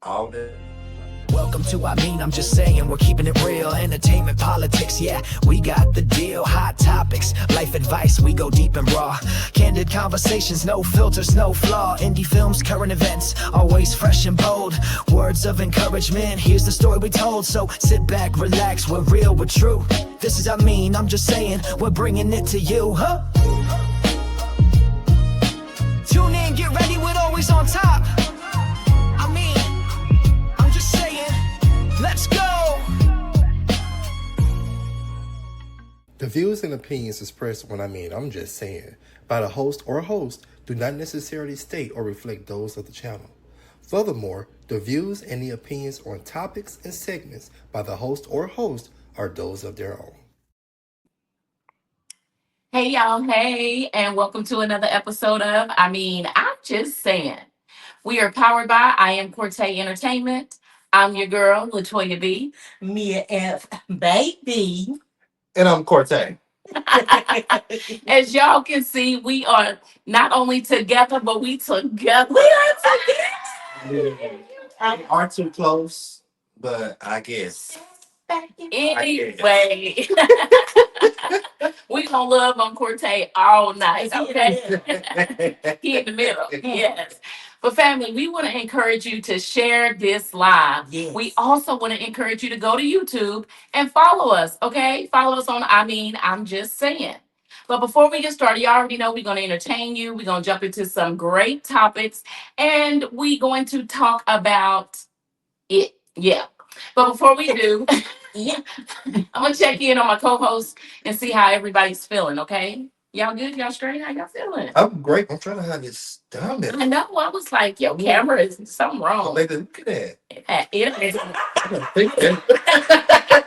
all that. Welcome to I'm just saying, we're keeping it real. Entertainment, politics, yeah, we got the deal. Hot topics, life advice, we go deep and raw. Candid conversations, no filters, no flaw. Indie films, current events, always fresh and bold. Words of encouragement, here's the story we told. So sit back, relax, we're real, we're true. This is I'm just saying, we're bringing it to you, huh? Tune in, get ready, we're always on top. I'm just saying, let's go. The views and opinions expressed on I'm just saying by the host or host do not necessarily state or reflect those of the channel. Furthermore, the views and the opinions on topics and segments by the host or host are those of their own. Hey y'all, hey, and welcome to another episode of I'm just saying. We are powered by I Am Corte Entertainment. I'm your girl, Latoya B. Mia F. Baby. And I'm Corte. As y'all can see, we are not only together, but we together. We are together. Are too close, but I guess. Anyway, we gonna love on Corte all night, okay? He in the middle, yes. But family, we want to encourage you to share this live. Yes. We also want to encourage you to go to YouTube and follow us, okay? Follow us on I'm just saying. But before we get started, you already know we're going to entertain you. We're going to jump into some great topics, and we're going to talk about it. Yeah. But before we do, Yeah. I'm going to check in on my co-host and see how everybody's feeling, okay? Y'all good? Y'all straight? How y'all feeling? I'm great. I'm trying to have this done. I know. I was like, your camera is something wrong. Look at that. It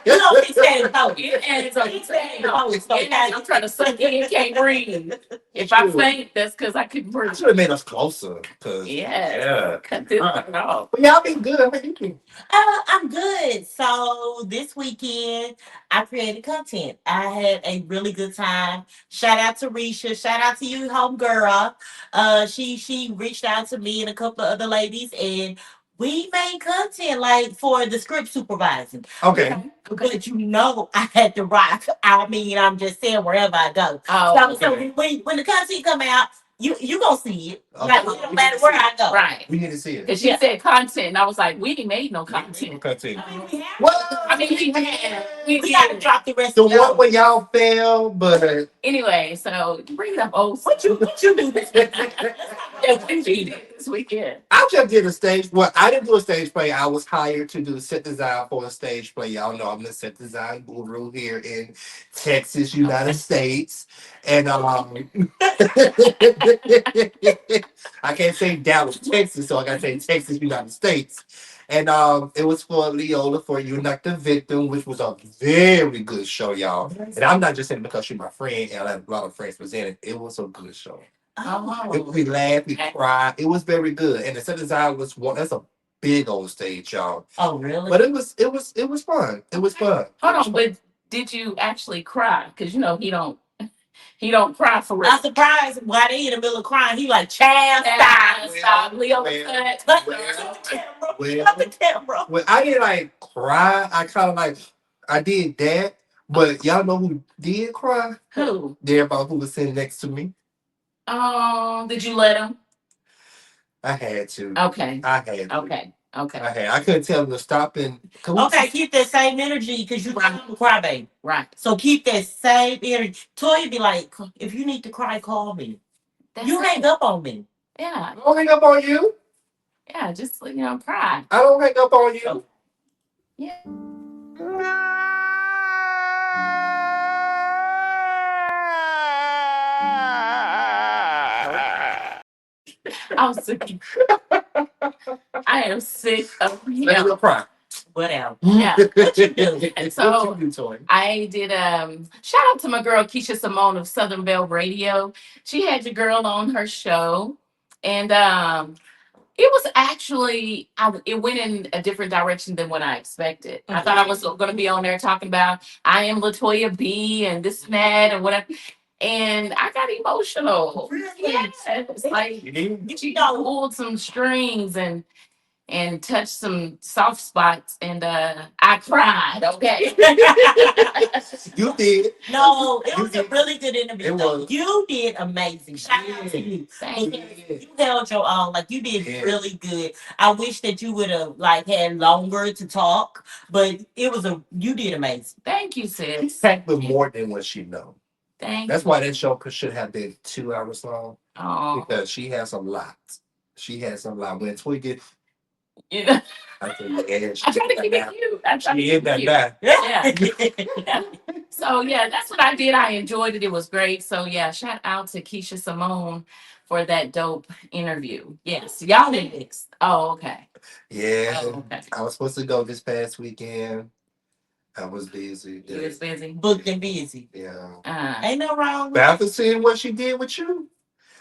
You don't fix that in post. I'm trying to suck in, can't breathe. If I faint, that's because I couldn't I breathe. should have made us closer. Yeah. Cut this part off. But y'all been good. How you been? I'm good. So this weekend, I created content. I had a really good time. Shout out to Risha. Shout out to you, homegirl. She reached out to me and a couple of other ladies, and we made content like for the script supervising. Okay. But I had to rock. I'm just saying wherever I go. Oh, So okay. when the content come out, you gonna see it. Okay. Like no matter where I go. right. We need to see it. Because she said content, and I was like, we ain't made no content. What? I mean, we gotta drop the rest The of one where y'all fell, but Anyway, so bring it up, old. What you do this This weekend. I just did a stage. Well, I didn't do a stage play. I was hired to do set design for a stage play. Y'all know I'm the set design guru here in Texas, United States, and I can't say Dallas, Texas, so I gotta say Texas, United States. And it was for Leola for You Not the Victim, which was a very good show, y'all. And I'm not just saying because she's my friend and I have a lot of friends presented. It was a good show. We laughed, we cried. It was very good. And the set design was one. That's a big old stage, y'all. Oh really? But it was fun. It was fun. Hold on, but did you actually cry? Because he don't cry for real. I'm surprised why they in the middle of crying. He like, child, stop. Leo, Cut the camera. Well, I didn't like cry. I kind of like I did that. But y'all know who did cry? Who? Everybody who was sitting next to me. Did you let him? I had to. Okay. I had to. Okay. I couldn't tell him to stop and. Okay, keep that same energy because you right. Cry, baby. Right. So keep that same energy. Toya be like, if you need to cry, call me. You hang up on me. Yeah. I don't hang up on you. Yeah, just cry. I don't hang up on you. Yeah. I'm sick. I am sick of him. Let me cry. Whatever. Yeah. And so what you do, Toy? I did shout out to my girl Keisha Simone of Southern Belle Radio. She had your girl on her show. And it was actually it went in a different direction than what I expected. I thought I was gonna be on there talking about I am Latoya B and this and that and whatever. And I got emotional. Really? Yeah. It's like she pulled some strings and and touched some soft spots, and I cried. Okay. You did. No, it You was a did. really good interview. It Though. was. You did amazing. Shout out to you. Thank Because you. you held your own. Like you did Yeah. really good. I wish that you would have like had longer to talk, but it was a you did amazing. Thank you, She sis. packed with more than what she know. Thank That's you. why that show should have been 2 hours long Oh, because she has a lot. She has a lot. When Toy get, you know, I think, yeah, I she try to is keep that it cute. I try now. to She is keep it that cute. now. Yeah. So yeah, that's what I did. I enjoyed it. It was great. So yeah, shout out to Keisha Simone for that dope interview. Yes, y'all next. Oh, okay. Yeah, Oh, okay. I was supposed to go this past weekend. I was busy. You was busy. Booked and busy. Yeah. Ain't no wrong But with after seeing what she did with you,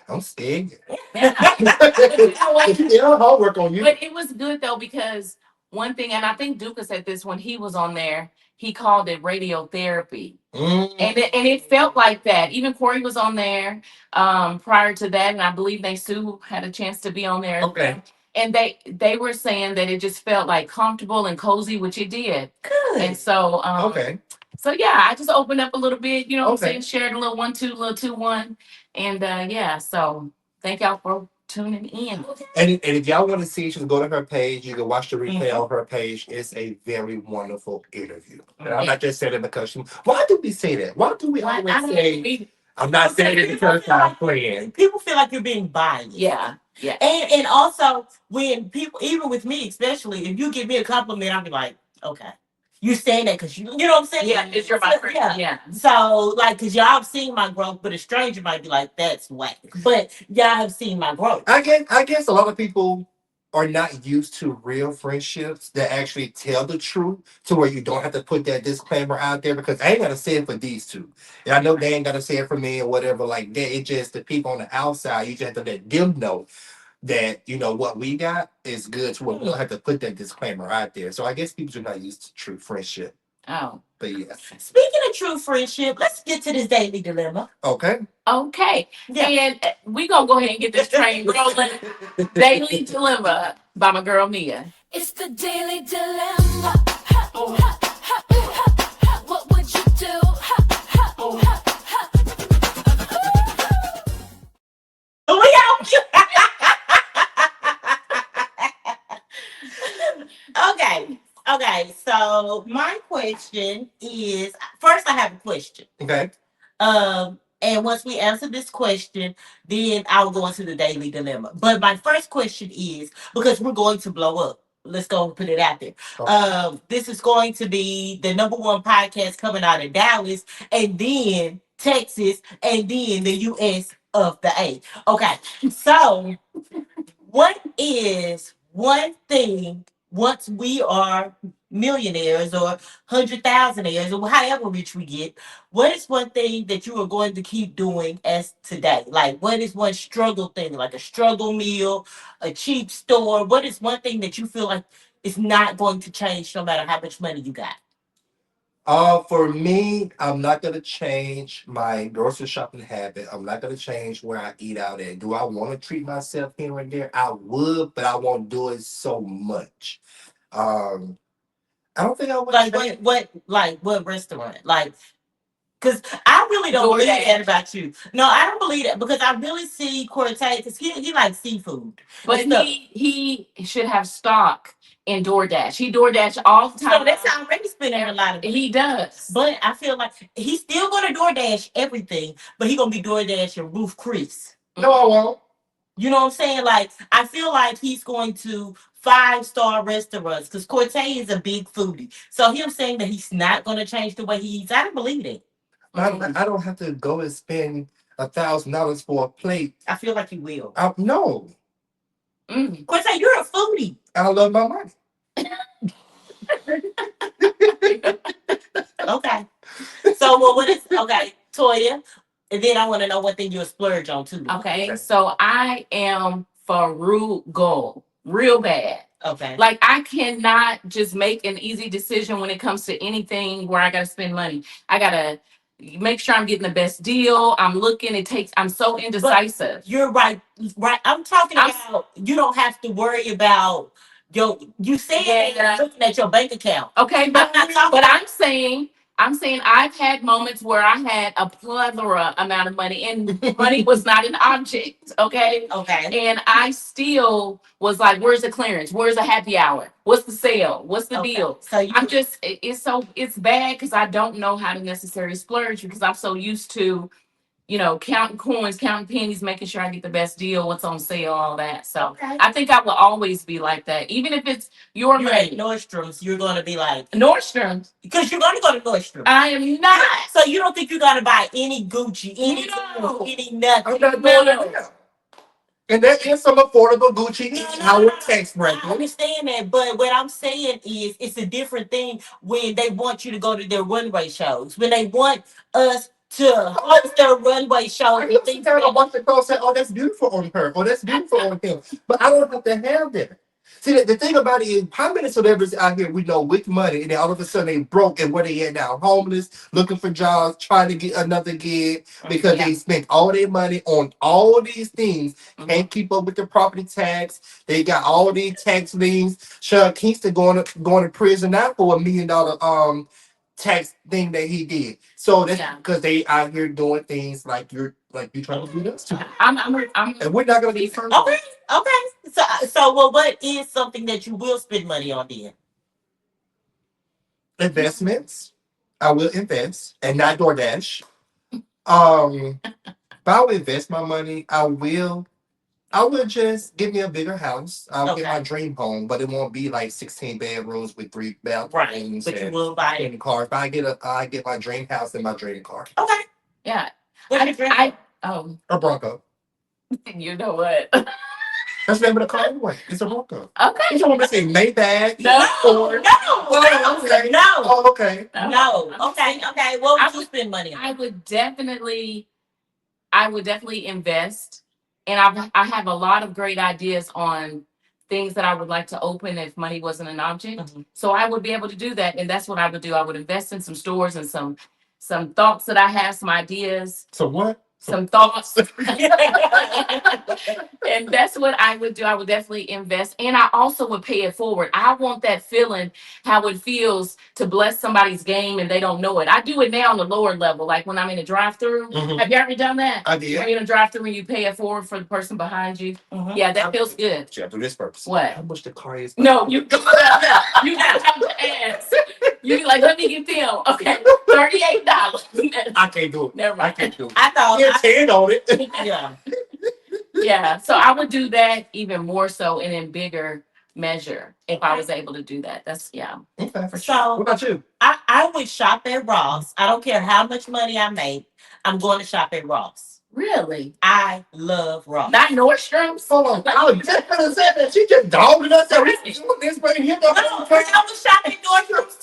I'm scared. Yeah. But you know what? She did her homework on you. But it was good though because one thing, and I think Duka said this when he was on there. He called it radiotherapy. And it felt like that. Even Corey was on there prior to that, and I believe they Sue had a chance to be on there. Okay. And they were saying that it just felt like comfortable and cozy, which it did. good. And so Okay. so yeah, I just opened up a little bit, you know what I'm Okay. saying, shared a little 1 2, little 2 1. And yeah, so thank y'all for tuning in. And if y'all want to see, you can go to her page. You can watch the replay on her page. It's a very wonderful interview. And I'm not just saying it because she. Why do we say that? Why do we Why- always I don't say? know. I'm not saying it because I'm playing. People feel like you're being biased. Yeah, yeah. And also when people, even with me especially, if you give me a compliment, I'll be like, okay. You saying that because you know what I'm saying? Yeah, it's your my friend. Yeah. Yeah. So like, cause y'all have seen my growth, but a stranger might be like, "That's whack." But y'all have seen my growth. I guess a lot of people are not used to real friendships that actually tell the truth to where you don't have to put that disclaimer out there because I ain't gotta say it for these two. And I know they ain't gotta say it for me or whatever like that. It just the people on the outside, you just have to let them know that what we got is good to where we don't have to put that disclaimer out there. So I guess people are not used to true friendship. Oh. But yeah. Speaking of true friendship, let's get to this daily dilemma. Okay. Okay. Yeah. And we gonna go ahead and get this train rolling. Daily Dilemma by my girl Mia. It's the daily dilemma. Ha, ha, ha, ha, ha. What would you do? Ha, ha, ha, We out. Okay. Okay. So my question is first I have a question. Okay. And once we answer this question, then I'll go into the daily dilemma. But my first question is because we're going to blow up. Let's go and put it out there. This is going to be the number one podcast coming out of Dallas, and then Texas, and then the US of the A. Okay, so what is one thing once we are millionaires or 100,000aires or however rich we get, what is one thing that you are going to keep doing as today? Like, what is one struggle thing, like a struggle meal, a cheap store? What is one thing that you feel like is not going to change no matter how much money you got? For me, I'm not gonna change my grocery shopping habit. I'm not gonna change where I eat out at. Do I want to treat myself here and there? I would, but I won't do it so much. Um, I don't think I would. Like, what restaurant? Like, because I really don't believe DoorDash. that about you. No, I don't believe that because I really see Cortez because he likes seafood. But And stuff. he should have stock in DoorDash. He DoorDash all the So time. that's already spending a lot of. He does. But I feel like he's still gonna DoorDash everything, but he gonna be DoorDashing Roof Chris. No, I won't. You know what I'm saying? Like I feel like he's going to 5-star restaurants because Cortez is a big foodie. So him saying that he's not gonna change the way he eats, I don't believe it. I don't have to go and spend $1,000 for a plate. I feel like you will. No, Cortez, you're a foodie. I love my money. Okay. So what is okay, Toya? And then I want to know what thing you splurge on too. Okay, so I am frugal, real bad. Okay. Like I cannot just make an easy decision when it comes to anything where I gotta spend money. I gotta make sure I'm getting the best deal. I'm looking, I'm so indecisive. You're right. Right. I'm talking about you don't have to worry about You said Yeah. looking at your bank account. Okay, I'm not talking. but I'm saying I've had moments where I had a plethora amount of money and money was not an object. Okay. Okay. And I still was like, where's the clearance? Where's the happy hour? What's the sale? What's the Okay. deal? So you I'm just it's bad because I don't know how to necessarily splurge because I'm so used to, counting coins, counting pennies, making sure I get the best deal, what's on sale, all that. So okay. I think I will always be like that. Even if it's your You're at money. Nordstrom's, you're gonna be like Nordstrom's. because you're gonna go to Nordstrom. I am not. So you don't think you're gonna buy any Gucci, any No. any nothing? I'm not No. doing that. And there is some affordable Gucci in our tax I bracket. understand that, but what I'm saying is it's a different thing when they want you to go to their runway shows. When they want us to host their runway shows I and can things tell a like bunch of girls say, "Oh, that's beautiful on her," or "That's beautiful on him," but I don't have to have that. See, the thing about it is, how many celebrities out here we know with money, and then all of a sudden they broke, and where they at now? Homeless, looking for jobs, trying to get another gig because Yeah. they spent all their money on all these things. Mhm. Can't keep up with the property tax. They got all these tax liens. Sean Kingston going to prison now for $1 million tax thing that he did. So that's Yeah. because they out here doing things like you trying to do us too. I'm And we're not gonna be first. Okay, okay. So well, what is something that you will spend money on then? Investments. I will invest and not DoorDash. Um, if I will invest my money, I will just give me a bigger house. I'll get my Okay. dream home, but it won't be like 16 bedrooms with 3 Right. bathrooms But you and will buy it. 10 cars. But I get my dream house and my dream car. Okay. Yeah. What's your dream? A Bronco. You know what? That's the name of the car anyway. It's a Bronco. Okay. You want me to say Maybach? No. Ford? Oh, okay. No. Oh, okay. No. Okay. Okay. What I would you would- spend money on? I would definitely invest, and I have a lot of great ideas on things that I would like to open if money wasn't an object. Mhm. So I would be able to do that, and that's what I would do. I would invest in some stores and some thoughts that I have, some ideas, So what? some thoughts. And that's what I would do. I would definitely invest. And I also would pay it forward. I want that feeling, how it feels to bless somebody's game and they don't know it. I do it now on the lower level, like when I'm in a drive through. Mhm. Have you ever done that? I did. Are you in a drive through and you pay it forward for the person behind you? Mhm. Yeah, that feels good. Yeah, do this purpose. What? How much the car is? No, you you gotta have to ask. You be like, let me get them. Okay, $38. I can't do it. Never I mind. can't do it. I thought. Yeah, 10 on it. Yeah. Yeah, so I would do that even more so and in bigger measure if I was able to do that. That's Okay. for sure. So What about you? I would shop at Ross. I don't care how much money I make. I'm going to shop at Ross. Really? I love Ross. Not Nordstrom's? Hold on. I was just gonna say that. She just dogged us. So we doing this right here. No, I was shopping at Nordstrom's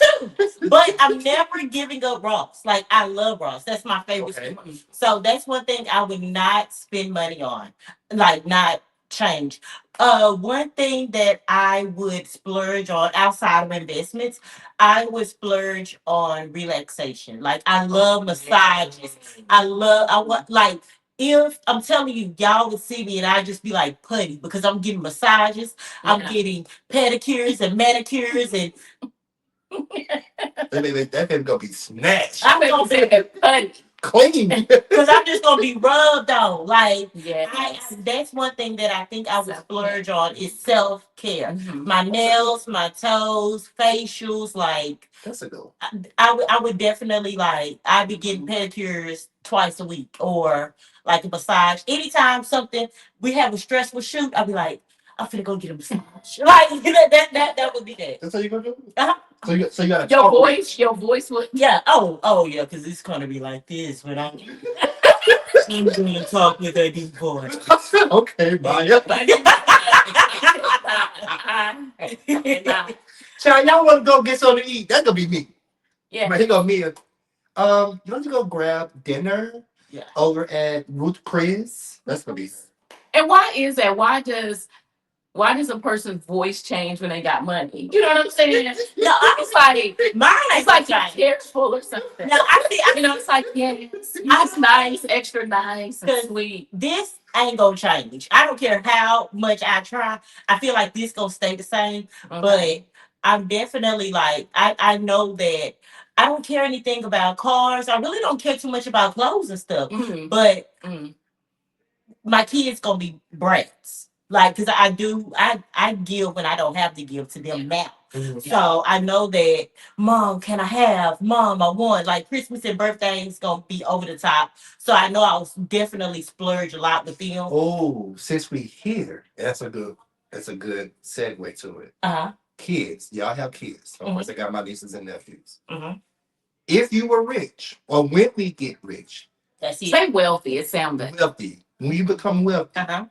too. But I'm never giving up Ross. Like I love Ross. That's my favorite Okay. store. So that's one thing I would not spend money on. Like not change. One thing that I would splurge on outside of investments, I would splurge on relaxation. Like I love massages. I want like if I'm telling you, y'all would see me and I just be like putty because I'm getting massages, I'm Yeah. getting pedicures and manicures, and That baby gonna be snatched. I'm gonna say that putty. Clean. because I'm just gonna be rubbed on. Like Yes. that's one thing that I think I would splurge on is self care. Mhm. My nails, my toes, facials, like That's a good one. I would definitely like I'd be getting pedicures twice a week or like a massage. Anytime something we have a stressful shoot, I'll be like, I'm finna go get a massage. Like that would be that. That's how you gonna do it? Uh-huh. So you gotta Your talk. voice would Yeah. Oh yeah, because it's gonna be like this when I'm gonna talk with a deep voice. Okay, Maya. Child, y'all wanna go get something to eat? That's gonna be me. Yeah. But he gonna me. You want to go grab dinner Yeah. over at Ruth Chris? That's gonna be. And why is that? Why does a person's voice change when they got money? You know what I'm saying? No, It's like mine it's ain't like like your hair's full or something. no, I see. You know, it's like yes, it's nice, extra nice and Cause sweet. this I ain't gonna change. I don't care how much I try. I feel like this gonna stay the same. Okay. But I'm definitely like I know that I don't care anything about cars. I really don't care too much about clothes and stuff. Mm-hmm. But Mm-hmm. my kids gonna be brats. Like, cause I give when I don't have to give to them now. Mhm. So I know that, mom, can I have? Mom, I want. Like Christmas and birthdays gonna be over the top. So I know I'll definitely splurge a lot with them. Oh, since we here, that's a good segue to it. Uh-huh. Kids, y'all have kids. Of course, Mhm. I got my nieces and nephews. Mhm. If you were rich, or when we get rich, That's it. Say wealthy. It sounded. wealthy, when you become wealthy, Uh-huh.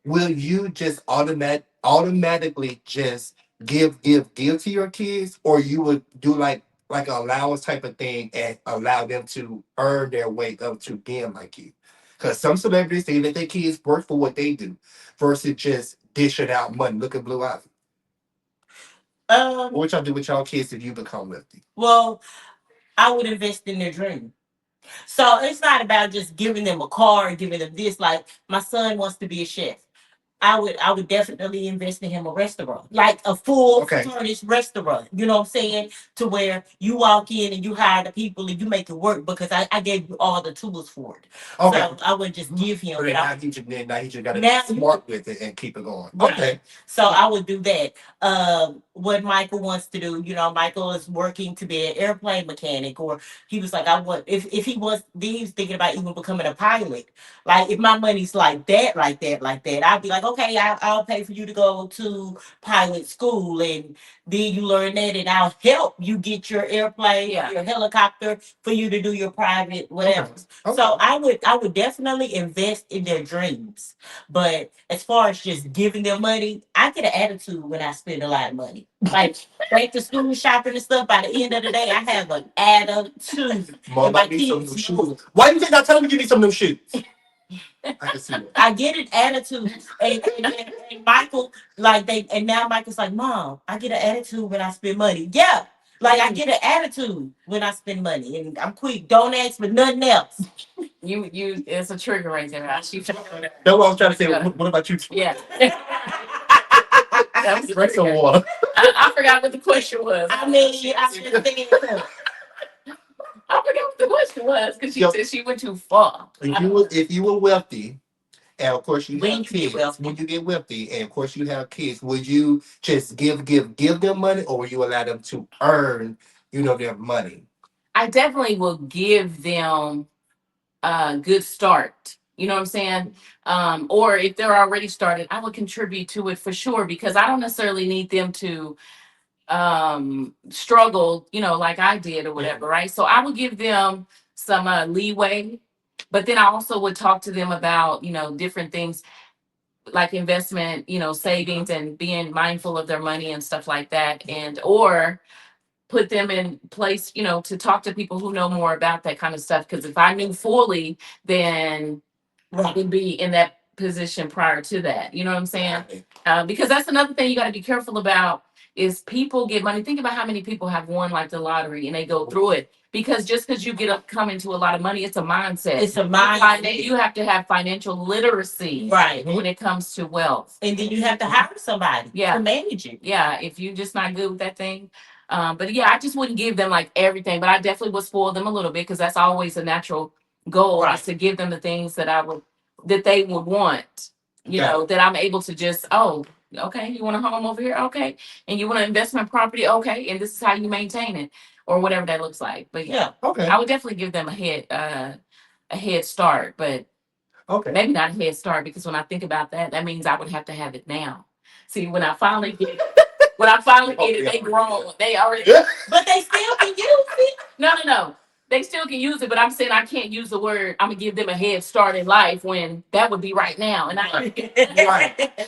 will you just automatically just give to your kids, or you would do like an allowance type of thing and allow them to earn their way up to being like you? Because some celebrities they let their kids work for what they do versus just dishing out money. Look at Blue Ivy. What y'all do with y'all kids if you become wealthy? Well, I would invest in their dream. So it's not about just giving them a car and giving them this. Like my son wants to be a chef. I would definitely invest in him a restaurant, like a full Okay. furnished restaurant. You know what I'm saying? To where you walk in and you hire the people and you make it work because I gave you all the tools for it. Okay. So I would just give him. So then But now he just got to now be smart with it and keep it going. right. Okay. So I would do that. What Michael wants to do, Michael is working to be an airplane mechanic, or he was like, I want if he was, then he was thinking about even becoming a pilot. Like if my money's like that, I'd be like, okay, I'll pay for you to go to pilot school, and then you learn that, and I'll help you get your airplane, Yeah. your helicopter for you to do your private whatever. Okay. So I would definitely invest in their dreams. But as far as just giving them money, I get an attitude when I spend a lot of money. Like back to school shopping and stuff. By the end of the day, I have an attitude. Mom, And my I need some new kids know. shoes. Why you think I tell me you need some new shoes? I can see that. I get an attitude. And Michael, like and now Michael's like, Mom, I get an attitude when I spend money. Yeah. Like I get an attitude when I spend money. And I'm quick. Don't ask for nothing else. You. It's a trigger right there. I shoot you. That's what I was trying to say. What about you? Yeah. That was a Drink some trigger. water. I forgot what the question was. I mean, I just think I forgot what the question was because she Yep. said she went too far. If you were wealthy, and of course you when have you get kids, wealthy. when you get wealthy, and of course you have kids, would you just give them money, or would you allow them to earn, their money? I definitely will give them a good start. You know what I'm saying? Or if they're already started, I would contribute to it for sure because I don't necessarily need them to struggle, like I did or whatever, right? So I would give them some leeway, but then I also would talk to them about, different things like investment, savings and being mindful of their money and stuff like that. And or put them in place, to talk to people who know more about that kind of stuff. Because if I knew fully, then I would be in that position prior to that. You know what I'm saying? Because that's another thing you got to be careful about is people get money. Think about how many people have won like the lottery and they go through it. Because just because you get up come into a lot of money, it's a mindset. It's a mindset. You have to have financial literacy Right. when it comes to wealth. And then you have to hire somebody Yeah. to manage it. Yeah, if you're just not good with that thing. But yeah, I just wouldn't give them like everything, but I definitely would spoil them a little bit because that's always a natural goal Right. is to give them the things that they would want. Yeah. That I'm able to just, oh, okay, you want a home over here? Okay. And you want an investment property? Okay. And this is how you maintain it or whatever that looks like. But yeah, Okay. I would definitely give them a head start, but Okay. maybe not a head start because when I think about that, that means I would have to have it now. See, when I finally get it, they grown. They already. But they still can use it. No. They still can use it, but I'm saying I can't use the word. I'm gonna give them a head start in life when that would be right now, and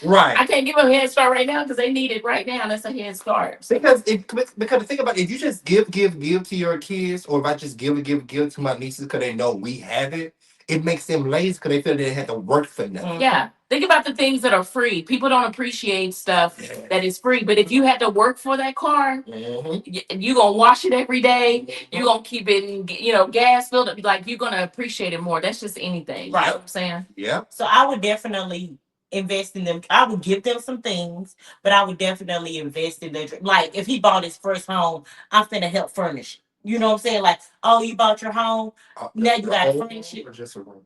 Right. I can't give them a head start right now because they need it right now. That's a head start. So, Because think about it, if you just give to your kids, or if I just give to my nieces because they know we have it, it makes them lazy because they feel they have to work for nothing. Yeah. Think about the things that are free. People don't appreciate stuff that is free. But if you had to work for that car, you're gonna wash it every day. You're gonna keep it in, gas filled up. Like you're gonna appreciate it more. That's just anything. Right. You know what I'm saying? Yeah. So I would definitely invest in them. I would give them some things, but I would definitely invest in their like if he bought his first home, I'm finna help furnish it. You know what I'm saying? Like, oh, you bought your home, now you gotta furnish it. Or just a room.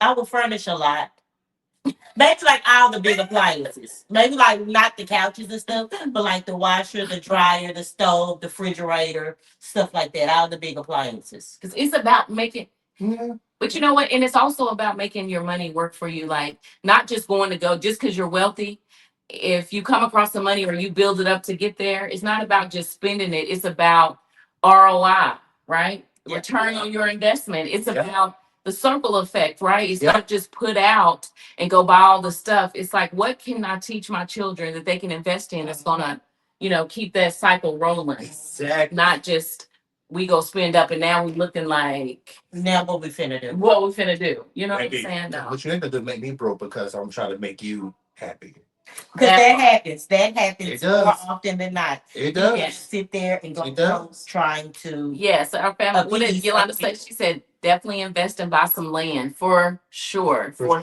I would furnish a lot. Maybe like all the big appliances. Maybe like not the couches and stuff, but like the washer, the dryer, the stove, the refrigerator, stuff like that. All the big appliances. Because it's about making. Yeah. But you know what? And it's also about making your money work for you. Like not just going to go just because you're wealthy. If you come across the money or you build it up to get there, it's not about just spending it. It's about ROI, right? Yeah. Return on your investment. It's Yeah. about the circle effect, right? It's Yeah. not just put out and go buy all the stuff. It's like, what can I teach my children that they can invest in that's gonna, keep that cycle rolling? Exactly. Not just we go spend up and now we looking like Now what we finna do? what we finna do. You know what I'm Maybe. saying? No. What you ain't gonna do make me broke because I'm trying to make you happy. Because that happens. That It happens does. more often than not. It You does. can't sit there and go It does. trying to Yes, our family. What did appease Yolanda say? something. She said definitely invest and buy some land for sure. For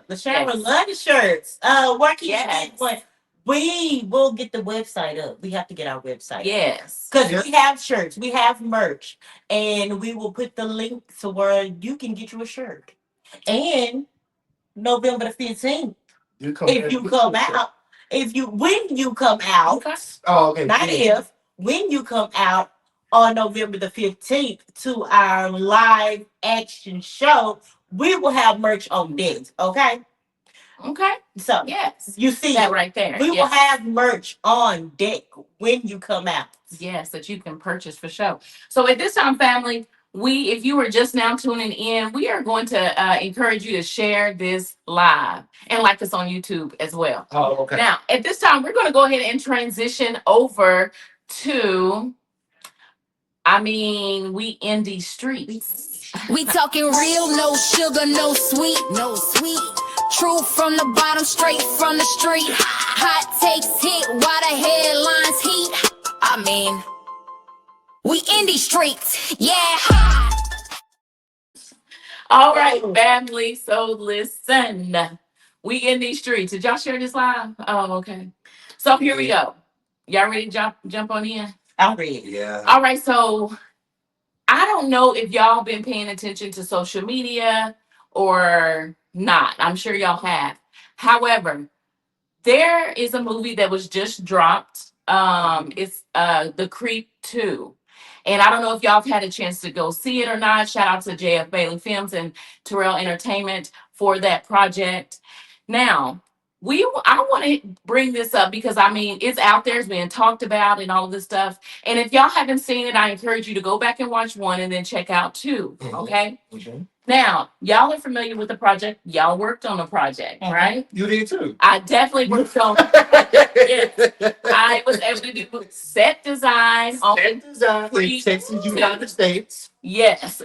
The Sharon Yes. love the shirts. Where can you Yes. get one? We will get the website up. We have to get our website up. Yes. Because Yeah. we have shirts, we have merch, and we will put the link to where you can get you a shirt. And November the 15th, You come if you come out, when you come out, Okay. Oh, okay. not Yeah. if, when you come out on November the 15th to our live action show, we will have merch on deck. Okay. Okay. So Yes. you see, That right there. we will Yes. have merch on deck when you come out. Yes, that you can purchase for sure. So at this time, family, if you were just now tuning in, we are going to encourage you to share this live and like us on YouTube as well. Oh, okay. Now, at this time, we're going to go ahead and transition over to, we in these streets. We talking real, no sugar, no sweet, no sweet. True from the bottom, straight from the street. Hot takes hit while the headlines heat. We in these streets, yeah. All right, family. So listen, we in these streets. Did y'all share this live? Oh, okay. So here we go. Y'all ready to jump on in? I'm ready. Yeah. All right. So I don't know if y'all been paying attention to social media or not. I'm sure y'all have. However, there is a movie that was just dropped. It's The Creep 2. And I don't know if y'all have had a chance to go see it or not. Shout out to JF Bailey Films and Terrell Entertainment for that project. Now, I want to bring this up because it's out there, it's being talked about and all of this stuff. And if y'all haven't seen it, I encourage you to go back and watch one and then check out two. Okay. Mm-hmm. Now, y'all are familiar with the project. Y'all worked on the project, right? You did too. I definitely worked on yes. I was able to do set design on Set design in Texas, United States. yes.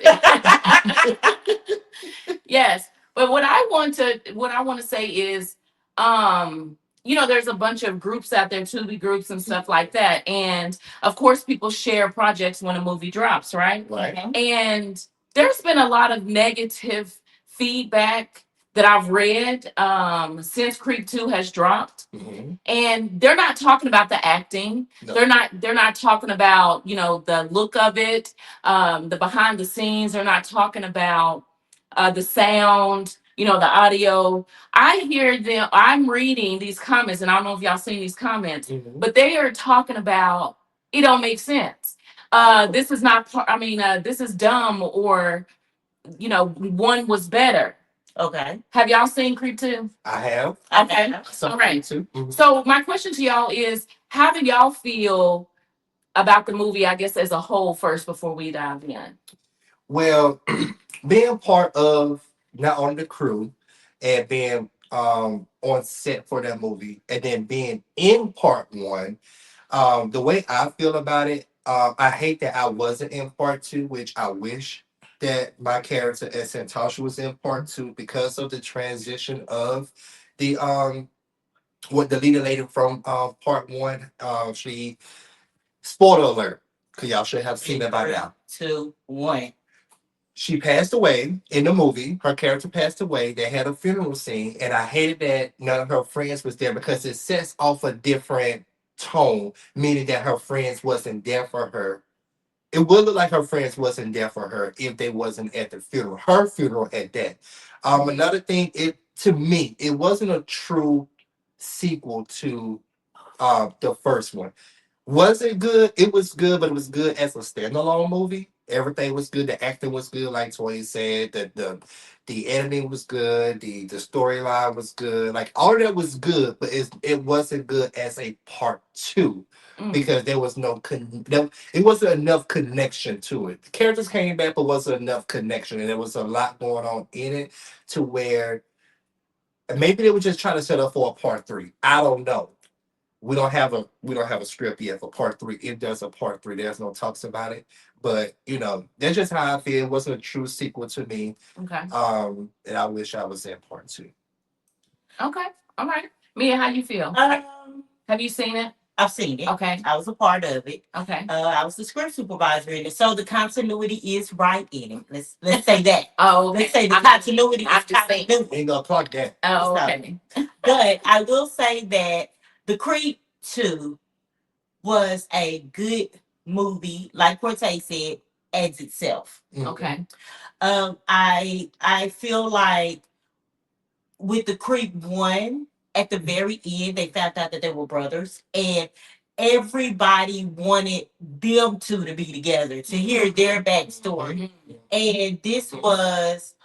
Yes. But what I want to say is there's a bunch of groups out there, Tubi groups and stuff like that. And of course people share projects when a movie drops, right? Right. And there's been a lot of negative feedback that I've read since Creep 2 has dropped. Mm-hmm. And they're not talking about the acting. No. They're not talking about, the look of it, the behind the scenes. They're not talking about the sound, the audio. I hear them, I'm reading these comments, and I don't know if y'all seen these comments, but they are talking about it don't make sense. This is not, this is dumb, or, one was better. Okay. Have y'all seen Creep 2? I have. Okay. Some All right. too. Mm-hmm. So my question to y'all is, how do y'all feel about the movie, I guess, as a whole first before we dive in? Well, being part of not only the crew and being on set for that movie and then being in part one, the way I feel about it, I hate that I wasn't in part two, which I wish that my character as Santasha was in part two because of the transition of the what the leader lady from part one. She spoiler alert, because y'all should have seen that by now. 2, 1. She passed away in the movie. Her character passed away. They had a funeral scene, and I hated that none of her friends was there because it sets off a different tone, meaning that her friends wasn't there for her. It would look like her friends wasn't there for her if they wasn't at the funeral. Her funeral at that. Another thing, it to me, it wasn't a true sequel to the first one. Was it good? It was good, but it was good as a standalone movie. Everything was good. The acting was good, like Toya said. The editing was good. The storyline was good. Like all of that was good, but it wasn't good as a part two because there was it wasn't enough connection to it. The characters came back, but wasn't enough connection, and there was a lot going on in it to where maybe they were just trying to set up for a part three. I don't know. We don't have a script yet for part three. If there's a part three, there's no talks about it. But that's just how I feel. It wasn't a true sequel to me. Okay. And I wish I was in part two. Okay. All right. Mia, how you feel? Have you seen it? I've seen it. Okay. I was a part of it. Okay. I was the script supervisor in it, so the continuity is right in it. Let's say that. Oh, okay. Let's say the I'm continuity I'm is just saying. continuity. Ain't gonna clock that. Oh, So, okay. but I will say that the Creed 2 was a good movie, like Cortez said, as itself. Okay. I feel like with the Creed 1, at the very end, they found out that they were brothers, and everybody wanted them two to be together to hear their backstory. And this was,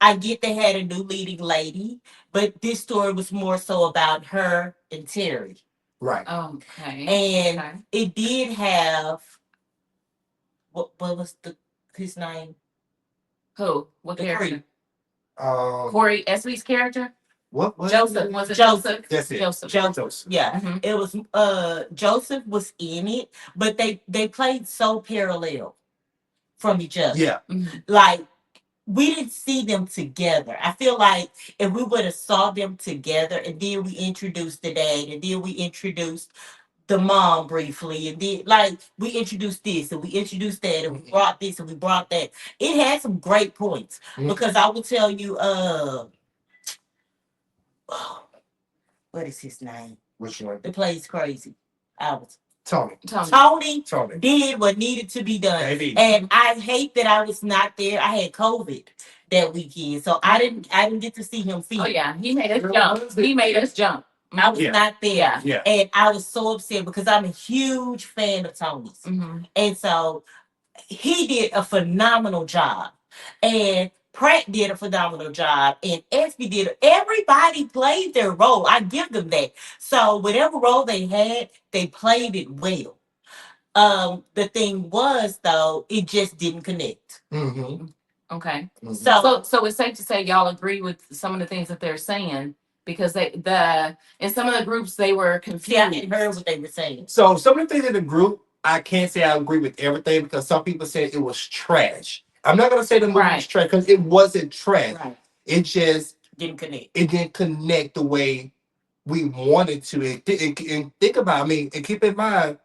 I get they had a new leading lady, but this story was more so about her and Terry. Right. Okay. And Okay. it did have what was his name? Who? What The character? Creed. Corey Espy's character? What? Joseph. Was it Joseph. Joseph? That's it. Joseph. Joseph. Yeah. Mhm. It was Joseph was in it, but they played so parallel from each other. Yeah. Mhm. Like we didn't see them together. I feel like if we would have saw them together and then we introduced the dad and then we introduced the mom briefly and then like we introduced this and we introduced that and we brought this and we brought that. It had some great points because I will tell you what is his name? Which one? The plays crazy. Albert. Tony. Tony did what needed to be done. Maybe. And I hate that I was not there. I had COVID that weekend. So I didn't get to see him film. Oh yeah, he made us jump. He made us jump. I was not there. Yeah. Yeah. And I was so upset because I'm a huge fan of Tony's. Mm-hmm. And so he did a phenomenal job. And Pratt did a phenomenal job. And Espy did. Everybody played their role. I give them that. So whatever role they had, they played it well. The thing was though, it just didn't connect. Mm-hmm. Okay. Mm-hmm. So it's safe to say y'all agree with some of the things that they're saying because in some of the groups they were confused. yeah, I hadn't heard what they were saying. So some of the things in the group, I can't say I agree with everything because some people said it was trash. I'm not gonna say the movie was trash because it wasn't trash. Right. It just Didn't connect. It didn't connect the way we wanted to. And think about, I mean, and keep in mind,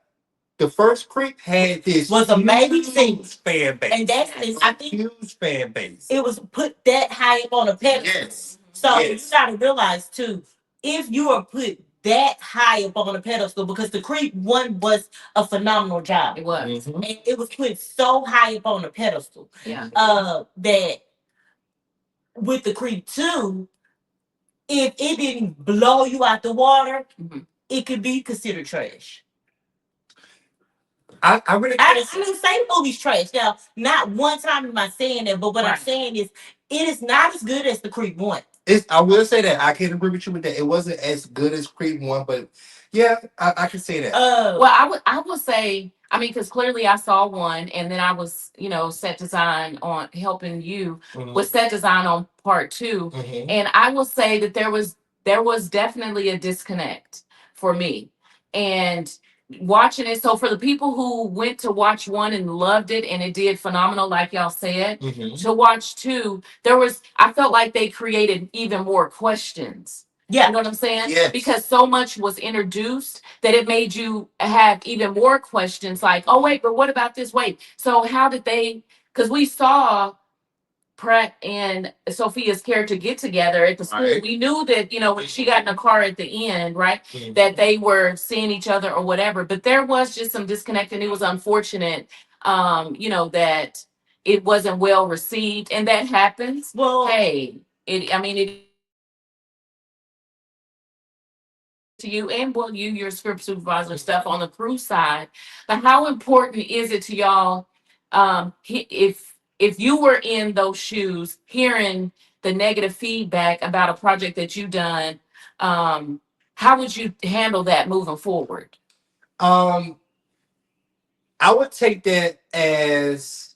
the first Creep had this Was amazing huge fan base. And that's I think huge fan base. it was put that high up on a pedestal. Yes. So Yes. you gotta realize too, if you are put that high up on a pedestal, because the Creep 1 was a phenomenal job. It was. Mhm. And it was put so high up on a pedestal. Yeah. That with the Creep 2, if it didn't blow you out the water, Mhm. it could be considered trash. I really I can't didn't say the movie's trash. Now, not one time am I saying that, but what I'm Right. saying is it is not as good as the Creep 1. I will say that I can agree with you with that. It wasn't as good as Creep 1, but yeah, I can say that. Well, I would say, I mean, because clearly I saw one, and then I was, set design on helping you Mhm. with set design on part 2, Mhm. and I will say that there was definitely a disconnect for me, and watching it. So for the people who went to watch one and loved it and it did phenomenal, like y'all said, to watch two, I felt like they created even more questions. Yeah. You know what I'm saying? Yes. Because so much was introduced that it made you have even more questions like, oh, wait, but what about this? Wait, so how did they? Because we saw Pratt and Sophia's character get together at the school. Right. We knew that, when she got in the car at the end, right, that they were seeing each other or whatever. But there was just some disconnect, and it was unfortunate, that it wasn't well received, and that happens. Well, Hey, it to you and well you your script supervisor stuff on the crew side, but how important is it to y'all, if you were in those shoes hearing the negative feedback about a project that you done, um how would you handle that moving forward? Um, I would take that as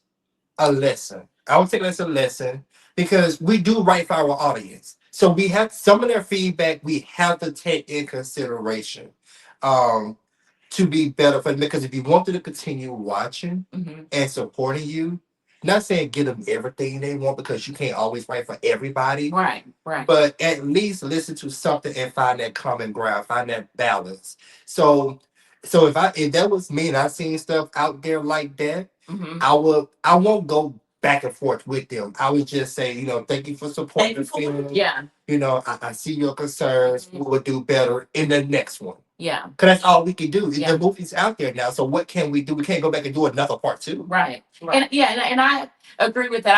a lesson. I would take that as a lesson because we do write for our audience. So we have some of their feedback we have to take in consideration. Um, to be better for them. Because if you want them to continue watching and supporting you, not saying give them everything they want because you can't always write for everybody, Right. but at least listen to something and find that common ground, find that balance. So, if that was me and I seen stuff out there like that, I won't go back and forth with them. I would just say, thank you for supporting the film. Yeah. I see your concerns. We will do better in the next one. Yeah. Because that's all we can do. Yeah. The movie's out there now. So what can we do? We can't go back and do another part two. Right. And yeah, and I agree with that.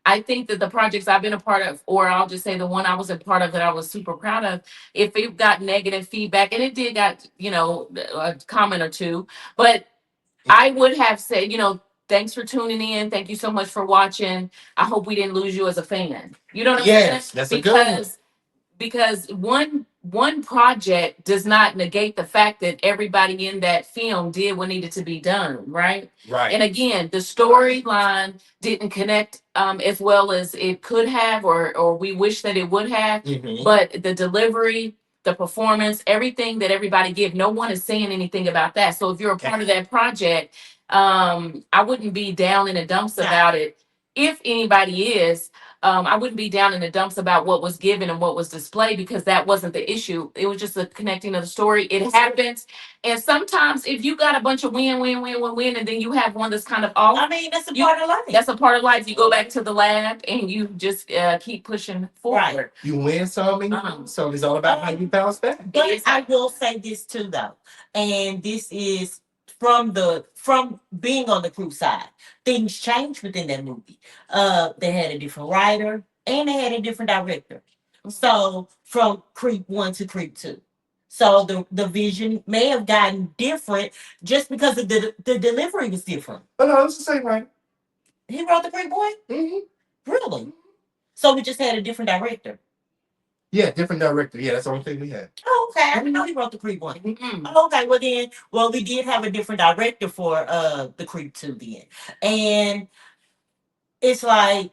I think that the projects I've been a part of, or I'll just say the one I was a part of that I was super proud of, if it got negative feedback, and it did got, a comment or two, but I would have said, thanks for tuning in. Thank you so much for watching. I hope we didn't lose you as a fan. You know what I'm saying? Yes, that's a good one. Because one project does not negate the fact that everybody in that film did what needed to be done, right? Right. And again, the storyline didn't connect as well as it could have, or we wish that it would have. But the delivery, the performance, everything that everybody give, no one is saying anything about that. So if you're a part of that project, I wouldn't be down in the dumps about it. If anybody is, I wouldn't be down in the dumps about what was given and what was displayed, because that wasn't the issue. It was just the connecting of the story. It happens. And sometimes if you got a bunch of win, and then you have one that's kind of off. I mean, that's a part of life. That's a part of life. You go back to the lab and you just keep pushing forward. Right. You win some and you lose some. It's all about how you bounce back. But I will say this too, though, and this is from being on the crew side. Things changed within that movie. They had a different writer and they had a different director. So from Creep 1 to Creep 2. So the vision may have gotten different just because of the delivery was different. But no, it's the same, right? He wrote the Creep Boy? Really? So we just had a different director. Yeah, different director. Yeah, that's the only thing we had. Oh, okay. I didn't know he wrote the Creep one. Oh, okay. Well, we did have a different director for the Creep 2 then. And it's like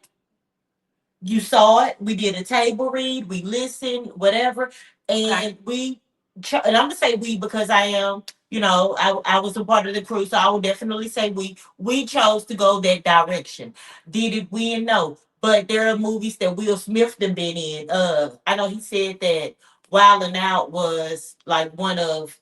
you saw it. We did a table read. We listened, whatever, and and I'm gonna say we because I am. I was a part of the crew, so I would definitely say we chose to go that direction. Did it win? No, but there are movies that Will Smith done been in. I know he said that Wild 'N Out was like one of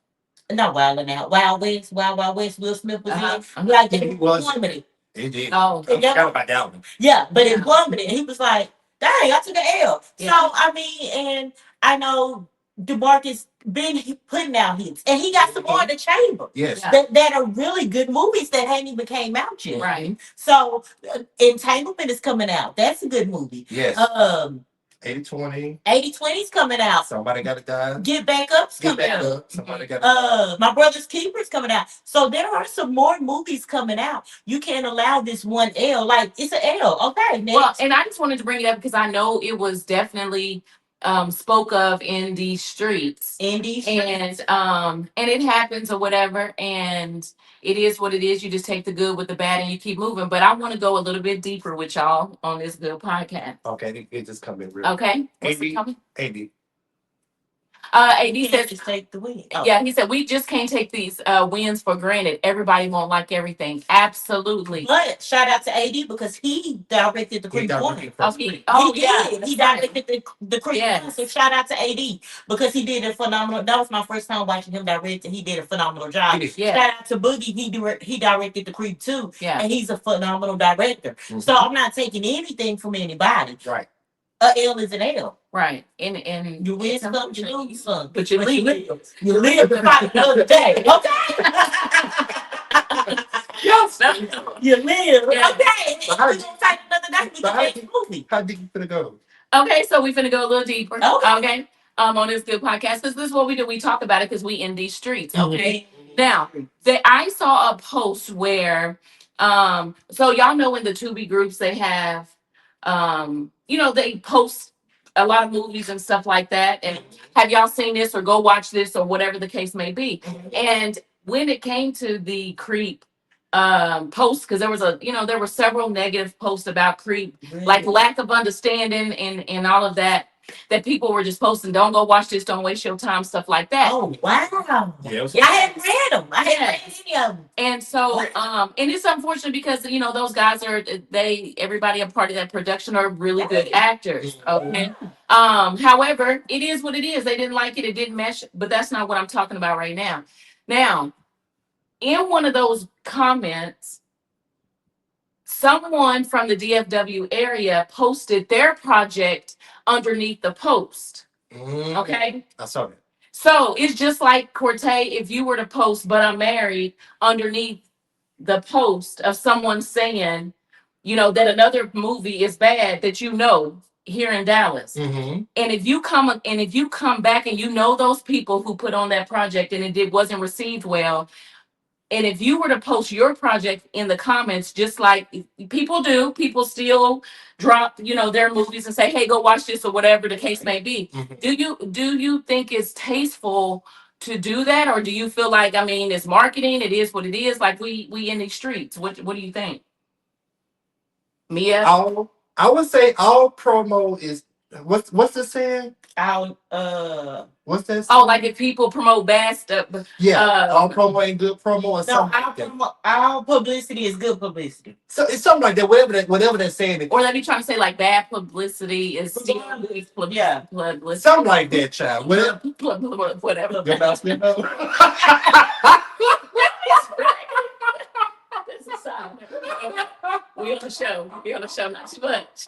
not Wild 'N Out, Wild Wild West. Will Smith was in like He was. plummeted. He did. Oh, I forgot about that one. Yeah, but it plummeted. He was like, dang, I took an L. Yeah. So, I mean, and I know DeMarcus been putting out hits, and he got some more in the chamber. Yes. That are really good movies that ain't even came out yet. Right. So, Entanglement is coming out. That's a good movie. Yes. 80-20. 80-20 is coming out. Somebody got to die. Get Back Up's coming out. Somebody got to die. My Brother's Keeper's coming out. So there are some more movies coming out. You can't allow this one L. Like, it's an L. Okay, next. Well, and I just wanted to bring it up because I know it was definitely spoke of in these streets. And it happens or whatever, and it is what it is. You just take the good with the bad and you keep moving. But I want to go a little bit deeper with y'all on this good podcast. Okay, it just coming real. Okay. AB. AD He says, has to take the win. Oh. yeah, he said we just can't take these wins for granted. Everybody won't like everything. Absolutely. But shout out to AD because he directed the He Creep One. directed Oh, first week. oh He yeah, did. He that's right. directed the Creep One. Yes. So shout out to AD because he did a phenomenal. That was my first time watching him direct, and he did a phenomenal job. He did. Yeah. Shout out to Boogie. He directed the Creep Two, Yeah. and he's a phenomenal director. Mhm. So I'm not taking anything from anybody. Right. A L is an L. Right. And You win it's some, you unfortunate. lose some, But you live. You live to fight another day. Okay. Yes. You live. Yeah. Okay. But We're how- gonna fight another day. We but can how make you- a movie. How deep you finna go? Okay, so we're finna go a little deeper. Okay. Okay. On this good podcast. Because this is what we do. We talk about it because we in these streets. Okay. Mhm. Now, I saw a post where so y'all know in the Tubi groups they have they post a lot of movies and stuff like that. And have y'all seen this or go watch this or whatever the case may be? And when it came to the Creep posts, because there was there were several negative posts about Creep, like lack of understanding and all of that people were just posting, don't go watch this, don't waste your time, stuff like that. Oh wow. Yeah. Yeah, I hadn't read them. I hadn't read any of them. And so and it's unfortunate because those guys are everybody a part of that production are really good actors. Okay. However, it is what it is. They didn't like it, it didn't mesh, but that's not what I'm talking about right now. Now, in one of those comments, someone from the DFW area posted their project underneath the post. Mhm. Okay. I saw that. So it's just like Cortez, if you were to post, but I'm married underneath the post of someone saying, that another movie is bad that here in Dallas. Mm-hmm. And if you come back and those people who put on that project and wasn't received well, and if you were to post your project in the comments, just like people do, people still drop, their movies and say, "Hey, go watch this" or whatever the case may be. Mhm. Do you think it's tasteful to do that, or do you feel like, I mean, it's marketing? It is what it is. Like we in these streets. What do you think, Mia? I would say all promo is what's the saying? I'll What's that? Oh, like if people promote bad stuff. Yeah, all promo ain't good promo or no, something like that. our publicity is good publicity. So it's something like that. Whatever they're saying. Or let me try to say like bad publicity is still good Yeah. publicity. Something like that, child. Whatever. Whatever. Your mouth spit out. This is sound. We on the show. We on the show. Not too much.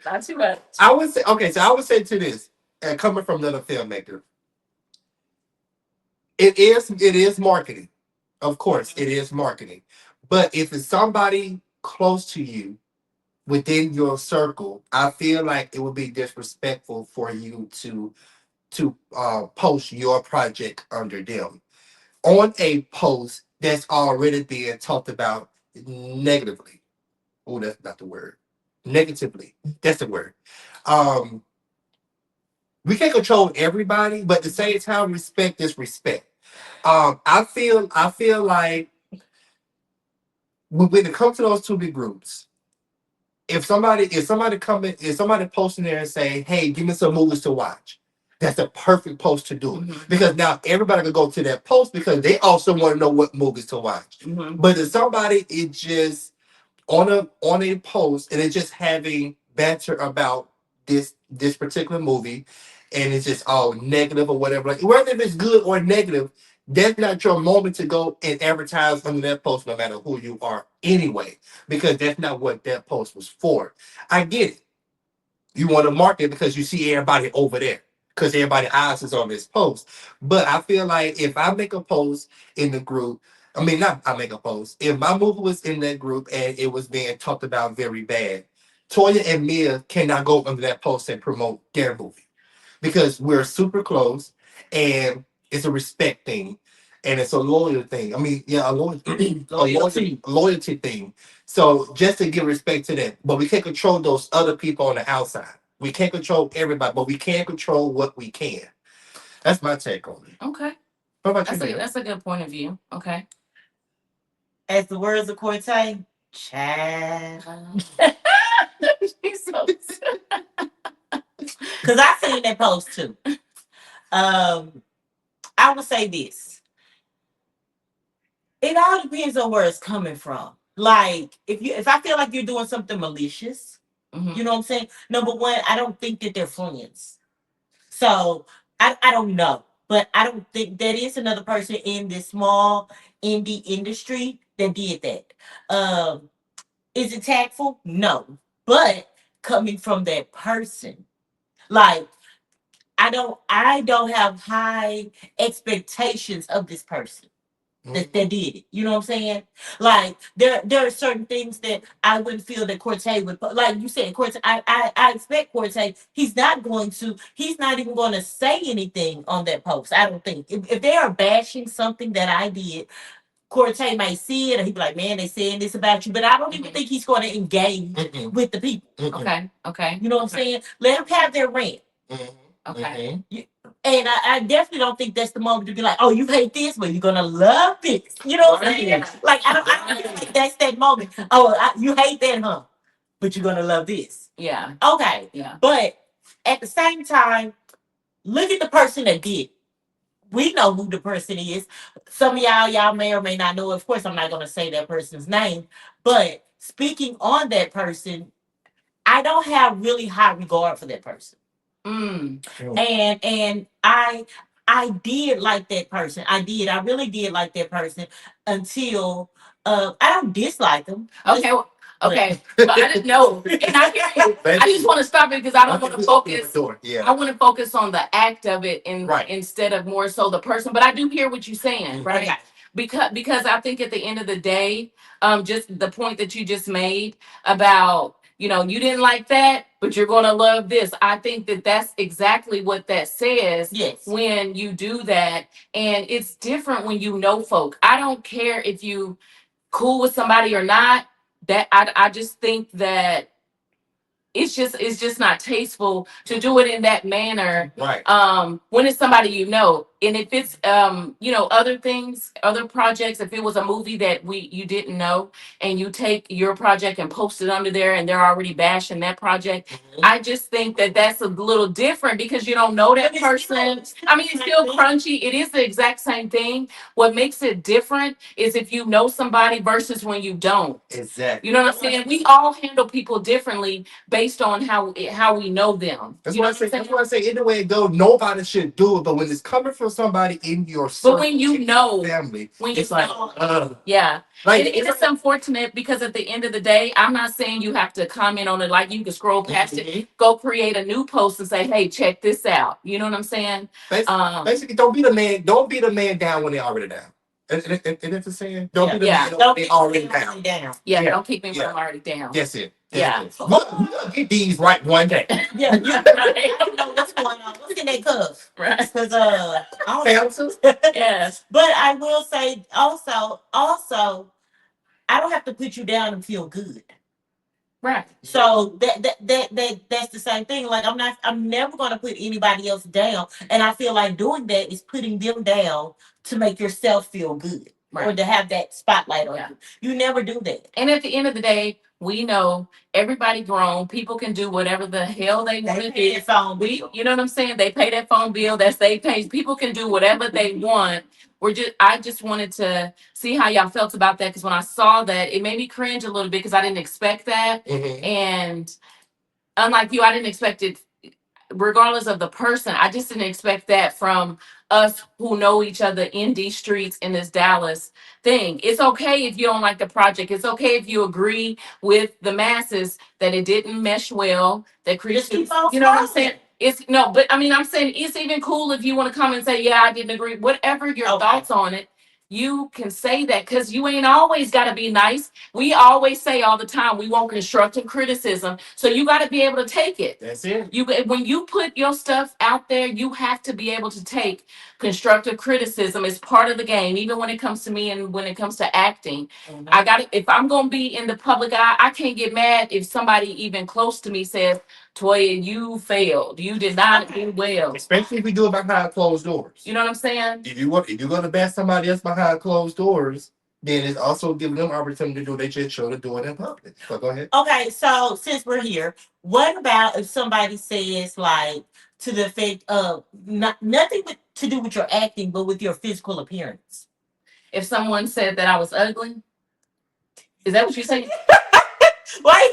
Not too much. I would say okay. So I would say to this, and coming from another filmmaker, it is marketing. Of course, it is marketing. But if it's somebody close to you within your circle, I feel like it would be disrespectful for you to post your project under them on a post that's already being talked about negatively. Oh, that's not the word. Negatively. That's the word. Um, we can't control everybody, but at the same time, respect is respect. I feel like when it comes to those two big groups, if somebody posting there and saying, "Hey, give me some movies to watch," that's the perfect post to do it Mhm. because now everybody can go to that post because they also want to know what movies to watch. Mhm. But if somebody is just on a post and it's just having banter about this particular movie and it's just all negative or whatever, like whether if it's good or negative, that's not your moment to go and advertise under that post no matter who you are anyway, because that's not what that post was for. I get it. You want to market because you see everybody over there because everybody's eyes is on this post. But I feel like if I make a post in the group, I mean, not I make a post. If my movie was in that group and it was being talked about very bad, Toya and Mia cannot go under that post and promote their movie because we're super close and it's a respect thing and it's a loyal thing. I mean, yeah, a loyalty thing. So just to give respect to them, but we can't control those other people on the outside. We can't control everybody, but we can control what we can. That's my take on it. Okay. What about you, Mia? That's a good point of view. Okay. As the words of Cortez, child. She's so Because I seen that post too. Um, I would say this. It all depends on where it's coming from. Like if I feel like you're doing something malicious, you know what I'm saying? Number one, I don't think that they're friends. So I don't know. But I don't think there is another person in this small indie industry that did that. Is it tactful? No. But coming from that person, like I don't have high expectations of this person that did it. You know what I'm saying? Like there are certain things that I wouldn't feel that Cortez would like you said, Cortez I expect Cortez, he's not even gonna say anything on that post. I don't think. If they are bashing something that I did, Cortez might see it and he'd be like, man, they saying this about you. But I don't even think he's gonna engage with the people. Okay. Okay. You know what I'm saying? Let them have their rant. Okay. And I definitely don't think that's the moment to be like, oh, you hate this, but you're gonna love this. You know what I'm saying? Like I don't think that's that moment. Oh, you hate that, huh? But you're gonna love this. Yeah. Okay. Yeah. But at the same time, look at the person that did. We know who the person is. Some of y'all may or may not know. Of course, I'm not gonna say that person's name. But speaking on that person, I don't have really high regard for that person. Mm. And I did like that person. I did. I really did like that person until I don't dislike them. Okay. Okay. But I didn't know. And I hear you. I just want to stop it because I don't want to focus. Yeah. I want to focus on the act of it Right. instead of more so the person. But I do hear what you're saying, right? Okay. Because I think at the end of the day, just the point that you just made about you didn't like that, but you're gonna love this. I think that that's exactly what that says. Yes. When you do that, and it's different when you know folk. I don't care if you cool with somebody or not. That I just think that it's just not tasteful to do it in that manner. Right. When it's somebody and if it's other things, other projects, if it was a movie that you didn't know and you take your project and post it under there and they're already bashing that project, I just think that that's a little different because you don't know that person. I mean, it's still crunchy. It is the exact same thing. What makes it different is if you know somebody versus when you don't. Exactly. You know what I'm saying? We all handle people differently based on how we know them. That's You know why I say. That's why I say. Either way it goes, nobody should do it. But when it's coming from somebody in your circle, But when you know, family, when you it's like, yeah. like It is unfortunate because at the end of the day, I'm not saying you have to comment on it. Like you can scroll past it, go create a new post and say, "Hey, check this out." You know what I'm saying? Basically, don't be the man. Don't be the man down when they're already down. And it's the saying. Don't be the man when Don't they be already down. down. Yeah, don't keep me when I'm already down. That's it. Yeah. We're gonna get these right one day. Yeah, I don't know what's going on. What's in that cup? Right. Because I don't know. Yes. But I will say also, I don't have to put you down and feel good. Right. So that's the same thing. Like I'm never gonna put anybody else down. And I feel like doing that is putting them down to make yourself feel good. Or Right. to have that spotlight on you. You never do that. And at the end of the day, we know everybody grown. People can do whatever the hell they want to pay do. their phone bill. You know what I'm saying? They pay that phone bill. That's they pay. People can do whatever they want. I just wanted to see how y'all felt about that because when I saw that, it made me cringe a little bit because I didn't expect that. And unlike you, I didn't expect it regardless of the person. I just didn't expect that from us who know each other in these streets in this Dallas thing. It's okay if you don't like the project. It's okay if you agree with the masses that it didn't mesh well. That Christians, you know what I'm saying? It's no, but I mean, I'm saying it's even cool if you want to come and say, yeah, I didn't agree. Whatever your thoughts on it, you can say that because you ain't always got to be nice. We always say all the time we want constructive criticism, so you got to be able to take it. That's it. When you put your stuff out there, you have to be able to take constructive criticism. It's part of the game, even when it comes to me and when it comes to acting. I got if I'm gonna be in the public eye, I can't get mad if somebody even close to me says, "Toya, you failed. You did not do well." Especially if we do it behind closed doors. You know what I'm saying? If you're gonna bash somebody else behind closed doors, then it's also giving them opportunity to do they just show to do it in public. So go ahead. Okay, so since we're here, what about if somebody says like to the effect of nothing to do with your acting, but with your physical appearance. If someone said that I was ugly, is that what you're saying? Why?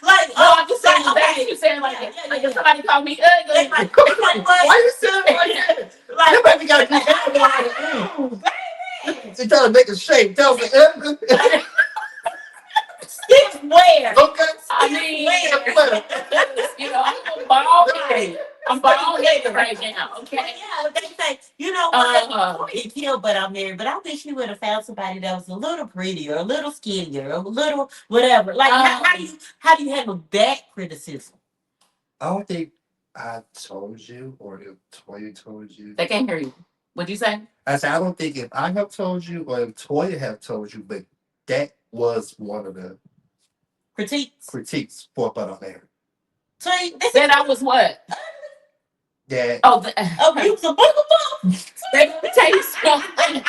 Like, No, I'm just saying. like, That's what you're saying. Like, like if somebody called me ugly, like what? Why you saying it like that? Like, You baby gotta be you trying to make a shape. Tell me. Since where? Okay. I mean, you know, I'm bald headed. I'm bald headed right now. Okay. Yeah, they say, you know what? You killed, but I'm married. But I wish you would have found somebody that was a little prettier, a little skinnier, a little whatever. Like, how do you handle that criticism? I don't think I told you, or if Toya told you. They can't hear you. What'd you say? I said I don't think if I have told you or if Toya have told you, but that was one of the critiques for But I'm Married. So then I was what? Yeah. You was a book. Let me tell you something.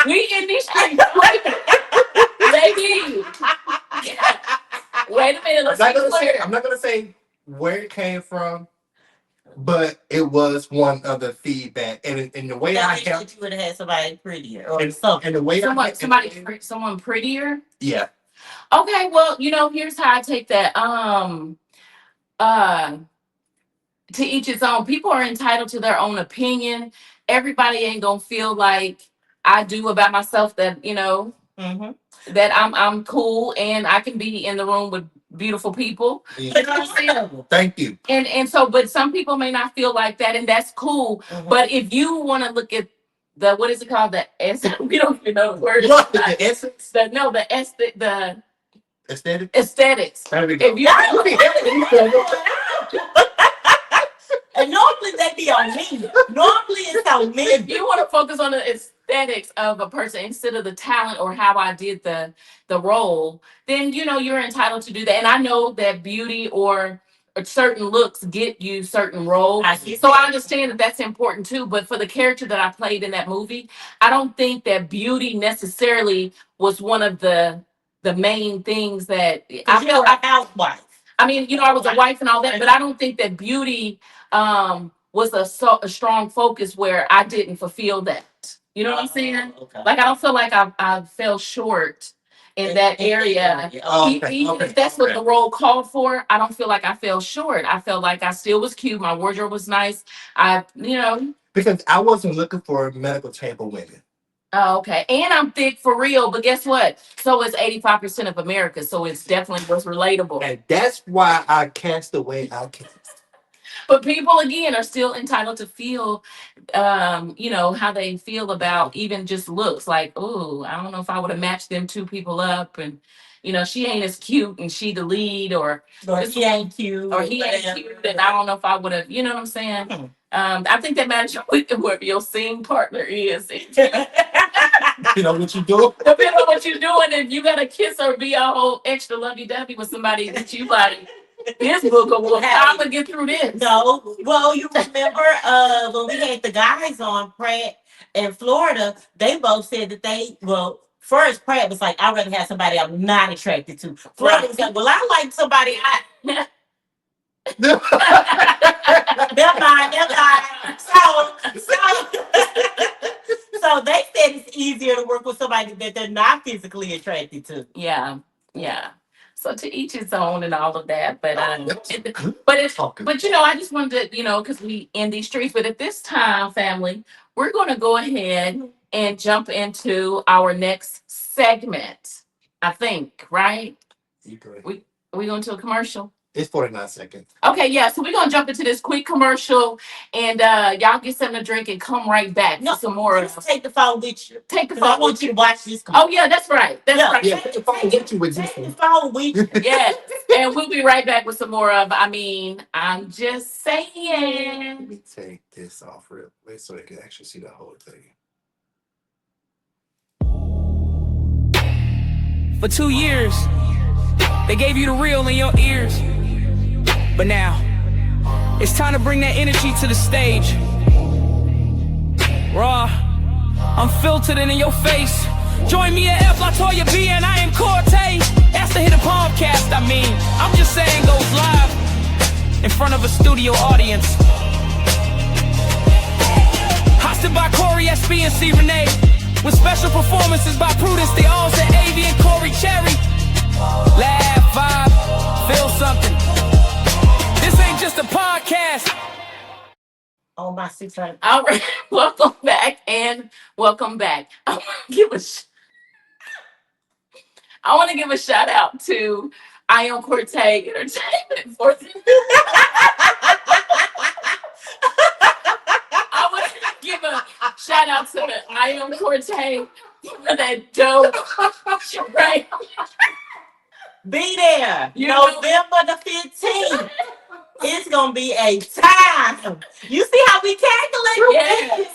We in these streets, baby. Wait a minute. I'm not gonna say where it came from, but it was one of the feedback, and in the way I helped, you would have had somebody prettier or something. And the way someone prettier. Yeah. Okay. Well, you know, here's how I take that. To each its own. People are entitled to their own opinion. Everybody ain't gonna feel like I do about myself. That you know. Mm-hmm. That I'm cool and I can be in the room with beautiful people. You know what I'm saying? Thank you. And so, but some people may not feel like that, and that's cool. Mm-hmm. But if you want to look at the what is it called? The we don't even know the word. The essence? The aesthetic? Aesthetics. If you and normally they be on me. Normally it's on me. If you want to focus on the aesthetics of a person instead of the talent or how I did the role, then you know you're entitled to do that. And I know that beauty or certain looks get you certain roles. So I understand that that's important too. But for the character that I played in that movie, I don't think that beauty necessarily was one of the main things that I felt. A housewife. I mean, you know, I was a wife and all that, but I don't think that beauty was a strong focus where I didn't fulfill that. You know what I'm saying? Okay. Like I don't feel like I fell short in that area. Even if that's what the role called for, I don't feel like I fell short. I felt like I still was cute. My wardrobe was nice. Because I wasn't looking for medical table women. Oh, okay. And I'm thick for real, but guess what? So is 85% of America. So it's definitely was relatable. And that's why I cast the way I cast. But people again are still entitled to feel you know, how they feel about even just looks. Like, oh, I don't know if I would have matched them two people up, and you know, she ain't as cute and she the lead, or he ain't cute, or he ain't cute, and I don't know if I would have, you know what I'm saying? I think that matters with whoever your scene partner is. You know what you do? Depending on what you're doing, if you gotta kiss or be a whole extra lovey-dovey with somebody that you like, this book will I'm gonna get through this. No, well, you remember when we had the guys on Pratt in Florida, they both said that first Pratt was like, I'd rather have somebody I'm not attracted to. Florida was like, well, I like somebody never mind. So they said it's easier to work with somebody that they're not physically attracted to. Yeah. So to each his own and all of that, but you know, I just wanted to, you know, because we in these streets. But at this time, family, we're going to go ahead and jump into our next segment. I think, right? We going to a commercial. It's 49 seconds. Okay, yeah. So we're gonna jump into this quick commercial, and y'all get something to drink and come right back for some more. Just take the phone with you. Take the phone. I want you to watch this commercial. Oh yeah, that's right. Right. Yeah, take the phone with you. Take the phone with you. Yeah, and we'll be right back with some more of. I mean, I'm just saying. Let me take this off real quick so they can actually see the whole thing. For 2 years, they gave you the real in your ears. But now, it's time to bring that energy to the stage. Raw, unfiltered and in your face. Join me at F. Latoya B and I am Cortez. That's the Hidden Palmcast, I'm just saying goes live in front of a studio audience. Mastered by Corey SB and C. Renee. With special performances by Prudence, the Alls and Avi and Corey Cherry. Laugh, vibe, feel something. This ain't just a podcast. Oh, my 600. All right, welcome back and welcome back. I want to give a shout out to Ion Corte Entertainment for I want to give a shout out to the Ion Corte for that dope right. Be there. You know- November the 15th. It's gonna be a time. You see how we calculate? Yes.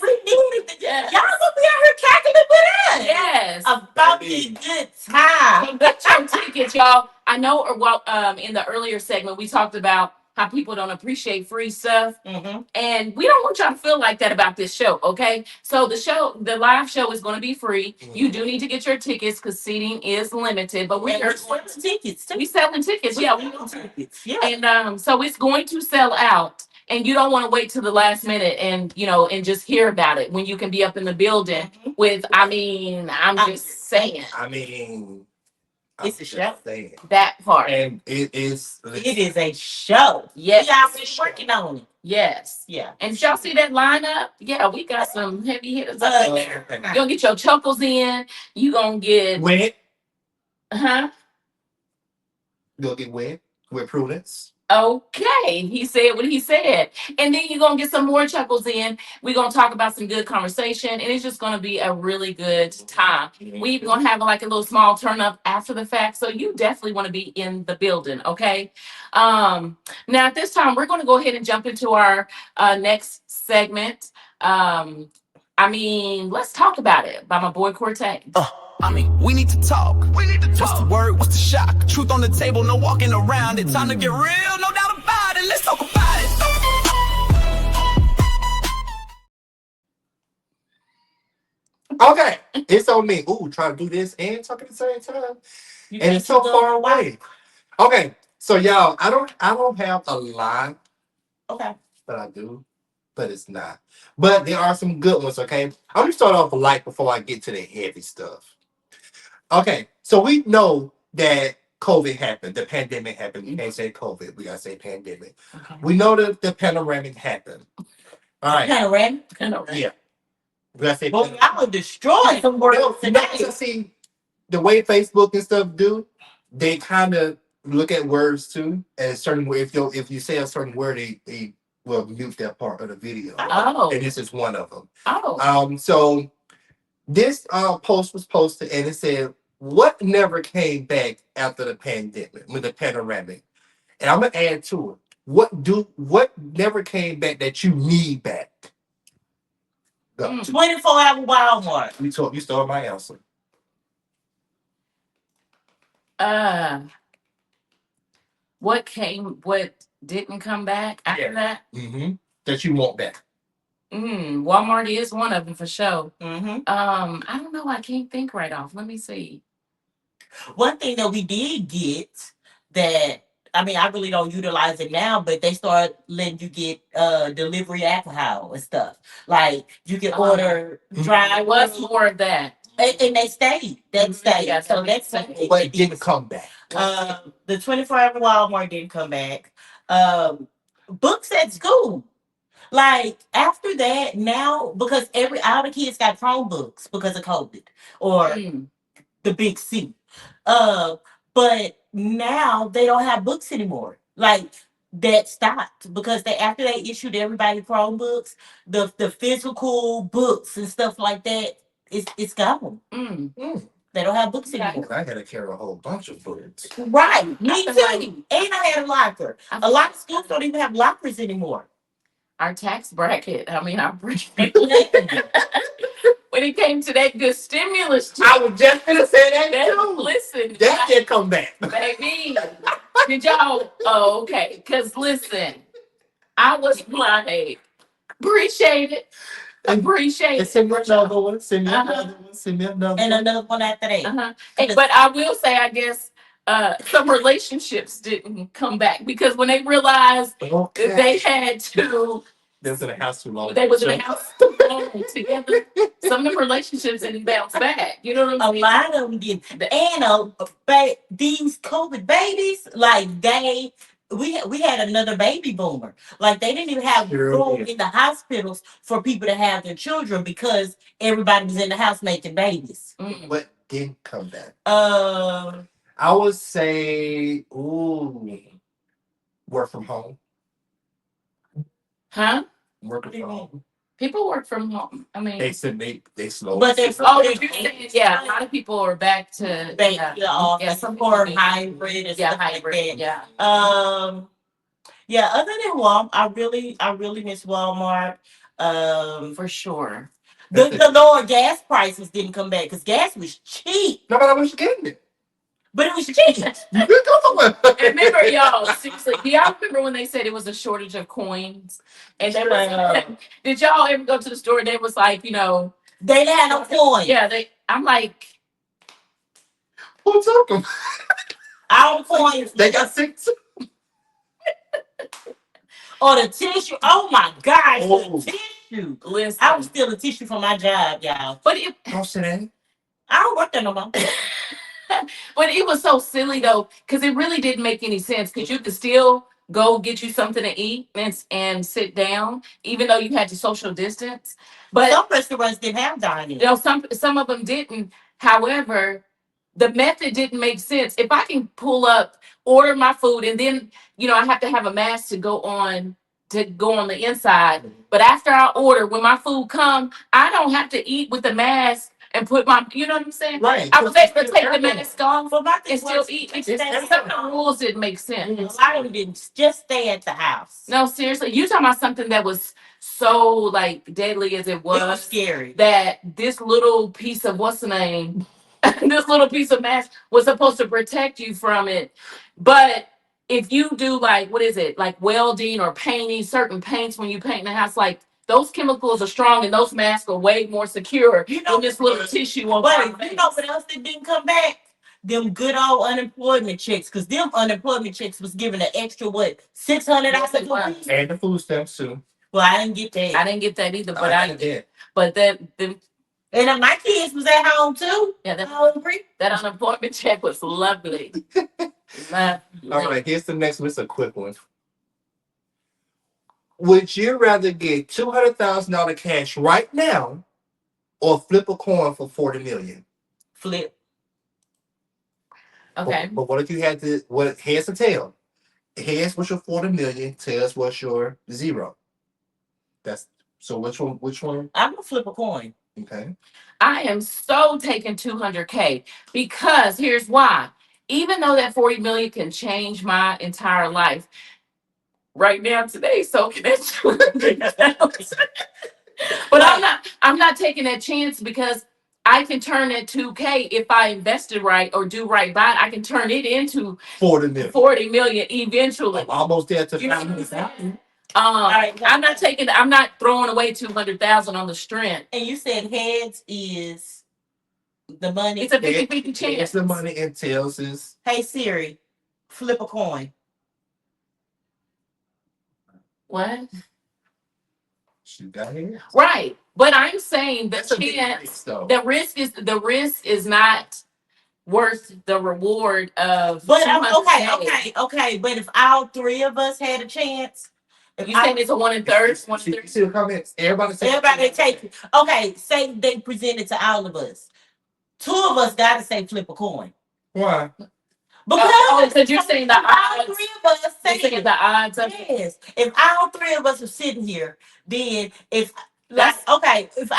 Yes. Y'all gonna be out here calculating with us. Yes. About the good time. So get your tickets, y'all. I know, or well, in the earlier segment, we talked about how people don't appreciate free stuff, and we don't want y'all to feel like that about this show. Okay, so the live show is going to be free. You do need to get your tickets because seating is limited, but we are selling tickets too. we selling tickets. Yeah, we tickets. Yeah. and so it's going to sell out. And you don't want to wait till the last minute and and just hear about it when you can be up in the building with. I mean, I'm just saying. I mean, It's a show. saying. That part. And it is. It is a show. Yes. We already working on it. Yes. Yeah. And did y'all see that lineup? Yeah, we got some heavy hitters up in there. Okay. You're gonna get your chuckles in. You gonna get Wet. You'll get wet with Prudence. Okay, he said what he said. And then you're going to get some more chuckles in. We're going to talk about some good conversation, and it's just going to be a really good time. We're going to have like a little small turn up after the fact, so you definitely want to be in the building, okay? Now, at this time, we're going to go ahead and jump into our next segment. Let's talk about it by my boy Cortez. We need to talk. What's the word? What's the shock? Truth on the table, no walking around it. Time to get real, no doubt about it. Let's talk about it. Okay, it's on me. Ooh, trying to do this and talk at the same time, and it's so far away. Okay, so y'all, I don't have a lot. Okay, but I do, but it's not. But there are some good ones. Okay, I'm gonna start off light before I get to the heavy stuff. Okay, so we know that COVID happened, the pandemic happened. We can't say COVID, we gotta say pandemic. Okay. We know that the panoramic happened. All right. panoramic. Yeah. We gotta say Well, y'all destroyed some words today. see the way Facebook and stuff do, they kind of look at words too, and a certain way. If you say a certain word, they will mute that part of the video. Oh. And this is one of them. Oh. So this post was posted, and it said, "What never came back after the pandemic, with the panoramic?" And I'm gonna add to it. What never came back that you need back? Go. 24-hour Walmart. You stole my answer. What didn't come back after that? Mm-hmm. That you want back. Walmart is one of them for sure. Mm-hmm. I don't know. I can't think right off. Let me see. One thing that we did get that, I really don't utilize it now, but they start letting you get delivery alcohol and stuff. Like you can order dry. What's more of that? And they stayed. That stayed. Yeah, So that's something. But it didn't come back. The 24-hour Walmart didn't come back. Books at school. Like after that, now because all the kids got Chromebooks because of COVID or the big C. But now they don't have books anymore. Like that stopped because after they issued everybody Chromebooks, the physical books and stuff like that, it's gone. They don't have books anymore. I had to carry a whole bunch of books. Right, me too. And I had a locker. A lot of schools don't even have lockers anymore. Our tax bracket. Our bracket. When it came to that good stimulus check, I was just gonna say that too. Listen, That did come back, baby. Did y'all? Oh, okay. Because listen, I was like, appreciate it. Send me another one. Send me another one. Send me another one. And another one after that. But I will say, I guess some relationships didn't come back because when they realized they had to They was in the house too long. They was in the house too long together. Some of them relationships didn't bounce back. You know what I'm A saying? lot of them did. And these COVID babies, like we had another baby boomer. Like they didn't even have Sure room did. in the hospitals for people to have their children because everybody was in the house making babies. Mm. What didn't come back? Um, I would say, ooh, work from home. Huh? Work What do you from mean? home. People work from home. I mean, They said they slowed. But they're oh, you're saying, yeah, a lot of people are back to some more hybrid and stuff hybrid, like that. yeah. Yeah. Other than Walmart, I really miss Walmart. For sure. The lower gas prices didn't come back because gas was cheap, Nobody was getting it. but it was cheap. You could go somewhere. And remember, y'all, seriously, do y'all remember when they said it was a shortage of coins? And they was, did y'all ever go to the store and they was like, They didn't have no coins. yeah, I'm like, Who took them? Our coins. They got sick too. Or the tissue. Oh my gosh, Oh. the tissue. listen. I was stealing tissue from my job, y'all. But it, Don't say that. I don't work there no more. but it was so silly though, because it really didn't make any sense. Because you could still go get you something to eat and sit down, even though you had to social distance. But Some restaurants didn't have dining. some of them didn't. However, the method didn't make sense. If I can pull up, order my food, and then I have to have a mask to go on the inside. But after I order, when my food come, I don't have to eat with the mask and put my, you know what I'm saying? Right. I was able to take the mask off But my thing and still was, eat. it's- Some of the rules didn't make sense. a lot of them didn't just stay at the house. No, seriously, you talking about something that was so like deadly as it It was was. scary. That this little piece of what's the name, this little piece of mask was supposed to protect you from it. But if you do like what is it, like welding or painting certain paints when you paint the house, like those chemicals are strong and those masks are way more secure than this little tissue on my But face. you know what else that didn't come back? Them good old unemployment checks, because them unemployment checks was given an extra what, $600 a week. And the food stamps too. Well, I didn't get that. I didn't get that either, but I did. but And my kids was at home too. yeah, Hungry. that unemployment check was lovely. All right, here's the next one. It's a quick one. Would you rather get $200,000 cash right now, or flip a coin for 40 million? Flip. Okay. But what if you had to? What heads or tail? Heads was your 40 million. Tails was your zero. That's so. Which one? Which one? I'm gonna flip a coin. Okay. I am so taking 200K because here's why. Even though that 40 million can change my entire life, right now today, so can that 200,000. But I'm not taking that chance because I can turn that 2K if I invested right or do right by it. I can turn it into 40 million. 40 million eventually. I'm almost there to You know what I'm 500,000. saying? I'm not throwing away 200,000 on the strength. And you said heads is the money. It's a 50-50 chance. It's the money, and tails is Hey Siri, flip a coin. What? she got heads. Right. But I'm saying the That's a big chance, risk, though. the risk is not worth the reward of. But 200K. okay. But if all three of us had a chance, if You saying it's a 1/3? See the comments. Everybody take it. Okay, say they present it to all of us. Two of us gotta say flip a coin. Why? Because you're saying the all odds. three of us You're saying the odds of yes. If all three of us are sitting here, then if That's if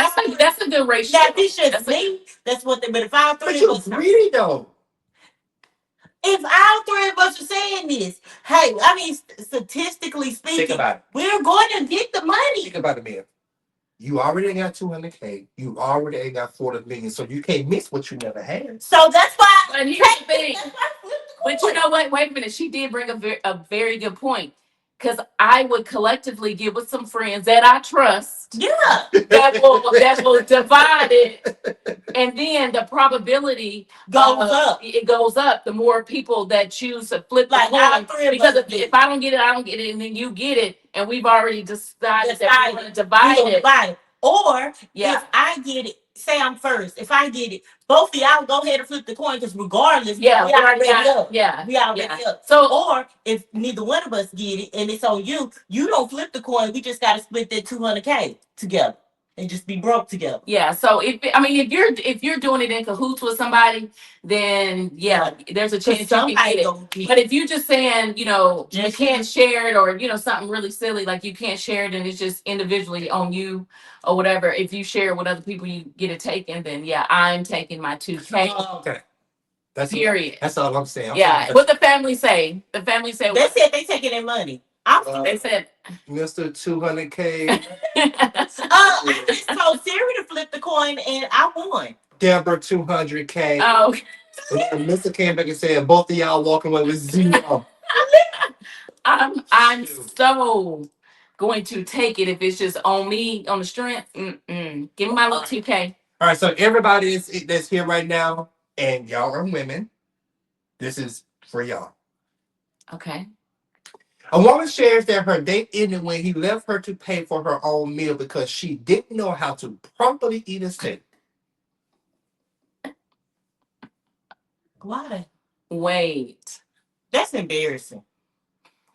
a good ratio. now this just me, that's what but if all But three you of us greedy though. if all three of us are saying this, hey, I mean statistically speaking, Think about it. we're going to get the money. Think about it, man. You already got 200K. You already got 40 million. So you can't miss what you never had. So that's why. But here's the thing. But you know what? Wait a minute. She did bring a very good point. because I would collectively get with some friends that I trust Yeah. that will divide it, and then the probability Goes up. it goes up the more people that choose to flip the Like our coin. three of Because us if, get if it. I don't get it, I don't get it, and then you get it, and we've already decided that we're going to We divide gonna it. buy it. Or Yeah, if I get it, say I'm first. If I get it, both of y'all go ahead and flip the coin because regardless, yeah, we already up. yeah, We already yeah. up. So Or if neither one of us get it and it's on you, you don't flip the coin. We just gotta split that 200K together and just be broke together. yeah, so if you're doing it in cahoots with somebody, then yeah, there's a Because chance you can get somebody it. gonna get But it. if you're just saying, you Just can't share it, or something really silly like you can't share it and it's just individually on you or whatever. If you share it with other people, you get it taken. Then yeah, I'm taking my 2K. Okay. Period. That's all I'm saying. Yeah. What the family say? The family say They said they taking their money. they said. Mr. 200K. I just told Siri to flip the coin and I won. Deborah 200K. Oh, And Mr. came back and said both of y'all walking away with zero. I'm so going to take it if it's just on me on the strength. Give me my little 2K. All right, so everybody that's here right now, and y'all are women, this is for y'all. Okay. A woman shares that her date ended when he left her to pay for her own meal because she didn't know how to properly eat a steak. Why? Wait. That's embarrassing.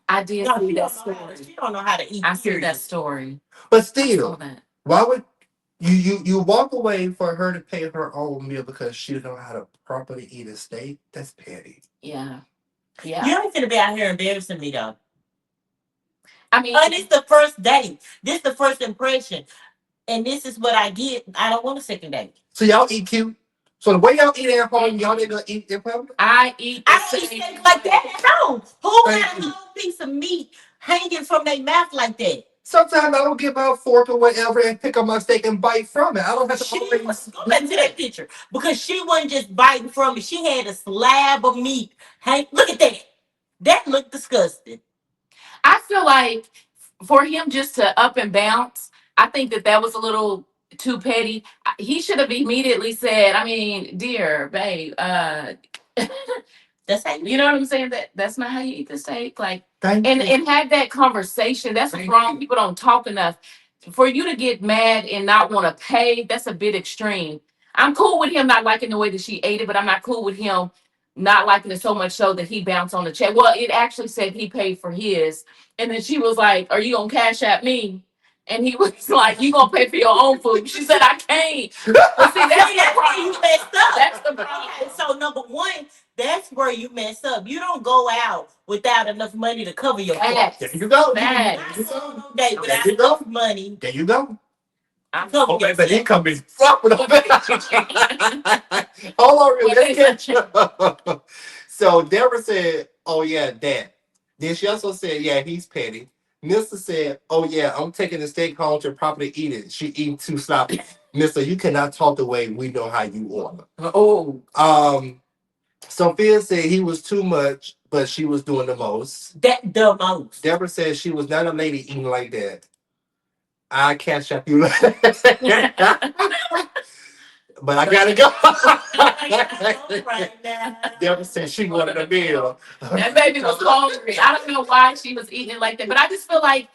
I did No, see she that don't know. story. She don't know how to eat. I see period. that story. But I saw still, that. why would you walk away for her to pay her own meal because she didn't know how to properly eat a steak? That's petty. Yeah. You Yeah. ain't finna be out here embarrassing me though. I mean, And it's the first date. This the first impression. And this is what I get. I don't want a second date. So y'all eat cute. So the way y'all eat at home, y'all ain't gonna eat in public? I eat the I don't eat same steak like that. No. Who Thank got a you. whole piece of meat hanging from their mouth like that? Sometimes I don't get my fork or whatever and pick up my steak and bite from it. I don't have to She always was go back to that picture because she wasn't just biting from it. She had a slab of meat. Hey, look at that. That looked disgusting. I feel like for him just to up and bounce, I think that was a little too petty. He should have immediately said, I mean, dear babe, That's how you know what I'm saying? That's not how you eat the steak. Like, thank and you. and had that conversation. That's what's Thank wrong. you. People don't talk enough. For you to get mad and not want to pay, that's a bit extreme. I'm cool with him not liking the way that she ate it, but I'm not cool with him not liking it so much so that he bounced on the check. Well, it actually said he paid for his, and then she was like, "Are you gonna cash at me?" And he was like, "You gonna pay for your own food?" She said, "I can't." But see, that's the that's where problem. you messed up. That's the problem. Okay, so number one, that's where you mess up. You don't go out without enough money to cover your costs. There you go. Facts. Not go on no date There without you go. enough money There you go. I'm to cover Oh, your but costs. income is dropping on that. Hold on, really. Let's catch up. So Deborah said, "Oh yeah, that." Then she also said, "Yeah, he's petty." Mister said, "Oh yeah, I'm taking the steak home to properly eat it. She eating too sloppy." Mister, you cannot talk the way we know how you order. Oh, Sophia said he was too much, but she was doing the most. That the most. Deborah said she was not a lady eating like that. I catch up you later. But I gotta go. Right now. Deborah said she wanted a meal. that baby was hungry. I don't know why she was eating it like that, but I just feel like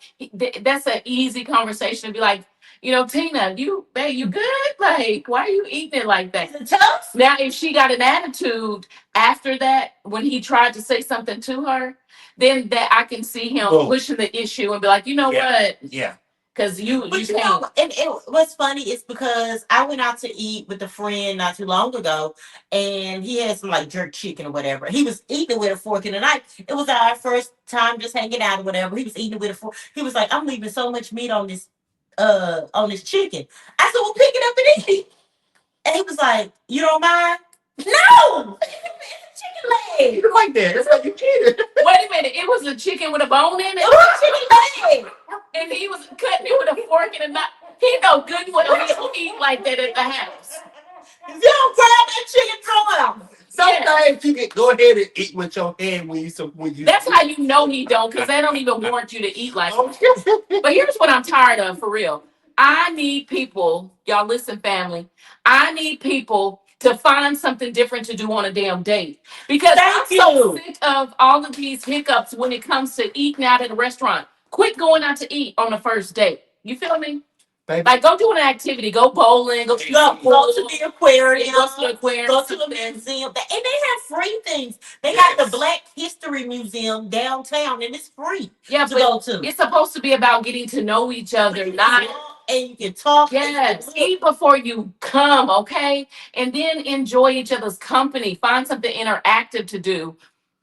that's an easy conversation to be like, Tina, babe, you good? Like, why are you eating it like that? Is it tough? Now, if she got an attitude after that, when he tried to say something to her, then that I can see him Boom. pushing the issue and be like, you know what? Yeah. Because you But you can't. know, and what's funny is because I went out to eat with a friend not too long ago, and he had some like jerk chicken or whatever. He was eating it with a fork and a knife. It was our first time just hanging out or whatever. He was eating it with a fork. He was like, "I'm leaving so much meat on this chicken." I said, "Well, pick it up and eat it." And he was like, "You don't mind?" No, it's a chicken leg. You like that. That's how you get it. Wait a minute. It was a chicken with a bone in It it, was a chicken leg. and he was cutting it with a fork and a knife. He know good and well he don't eat like that at the house. If you don't grab that chicken, throw it out. Sometimes right, you can go ahead and eat with your hand when you. That's how you know he don't, because they don't even want you to eat like. But here's what I'm tired of for real. I need people, y'all listen, family. I need people to find something different to do on a damn date. Because I'm so sick of all of these hiccups when it comes to eating out at a restaurant. Quit going out to eat on the first date. You feel me? Baby. Like, go do an activity, go bowling, go to the aquarium, go to the aquarium, go to the museum, and they have free things. They got the Black History Museum downtown, and it's free yeah, to but go to. it's supposed to be about getting to know each other, not. And you can talk. Yes, eat before you come, okay? And then enjoy each other's company. Find something interactive to do.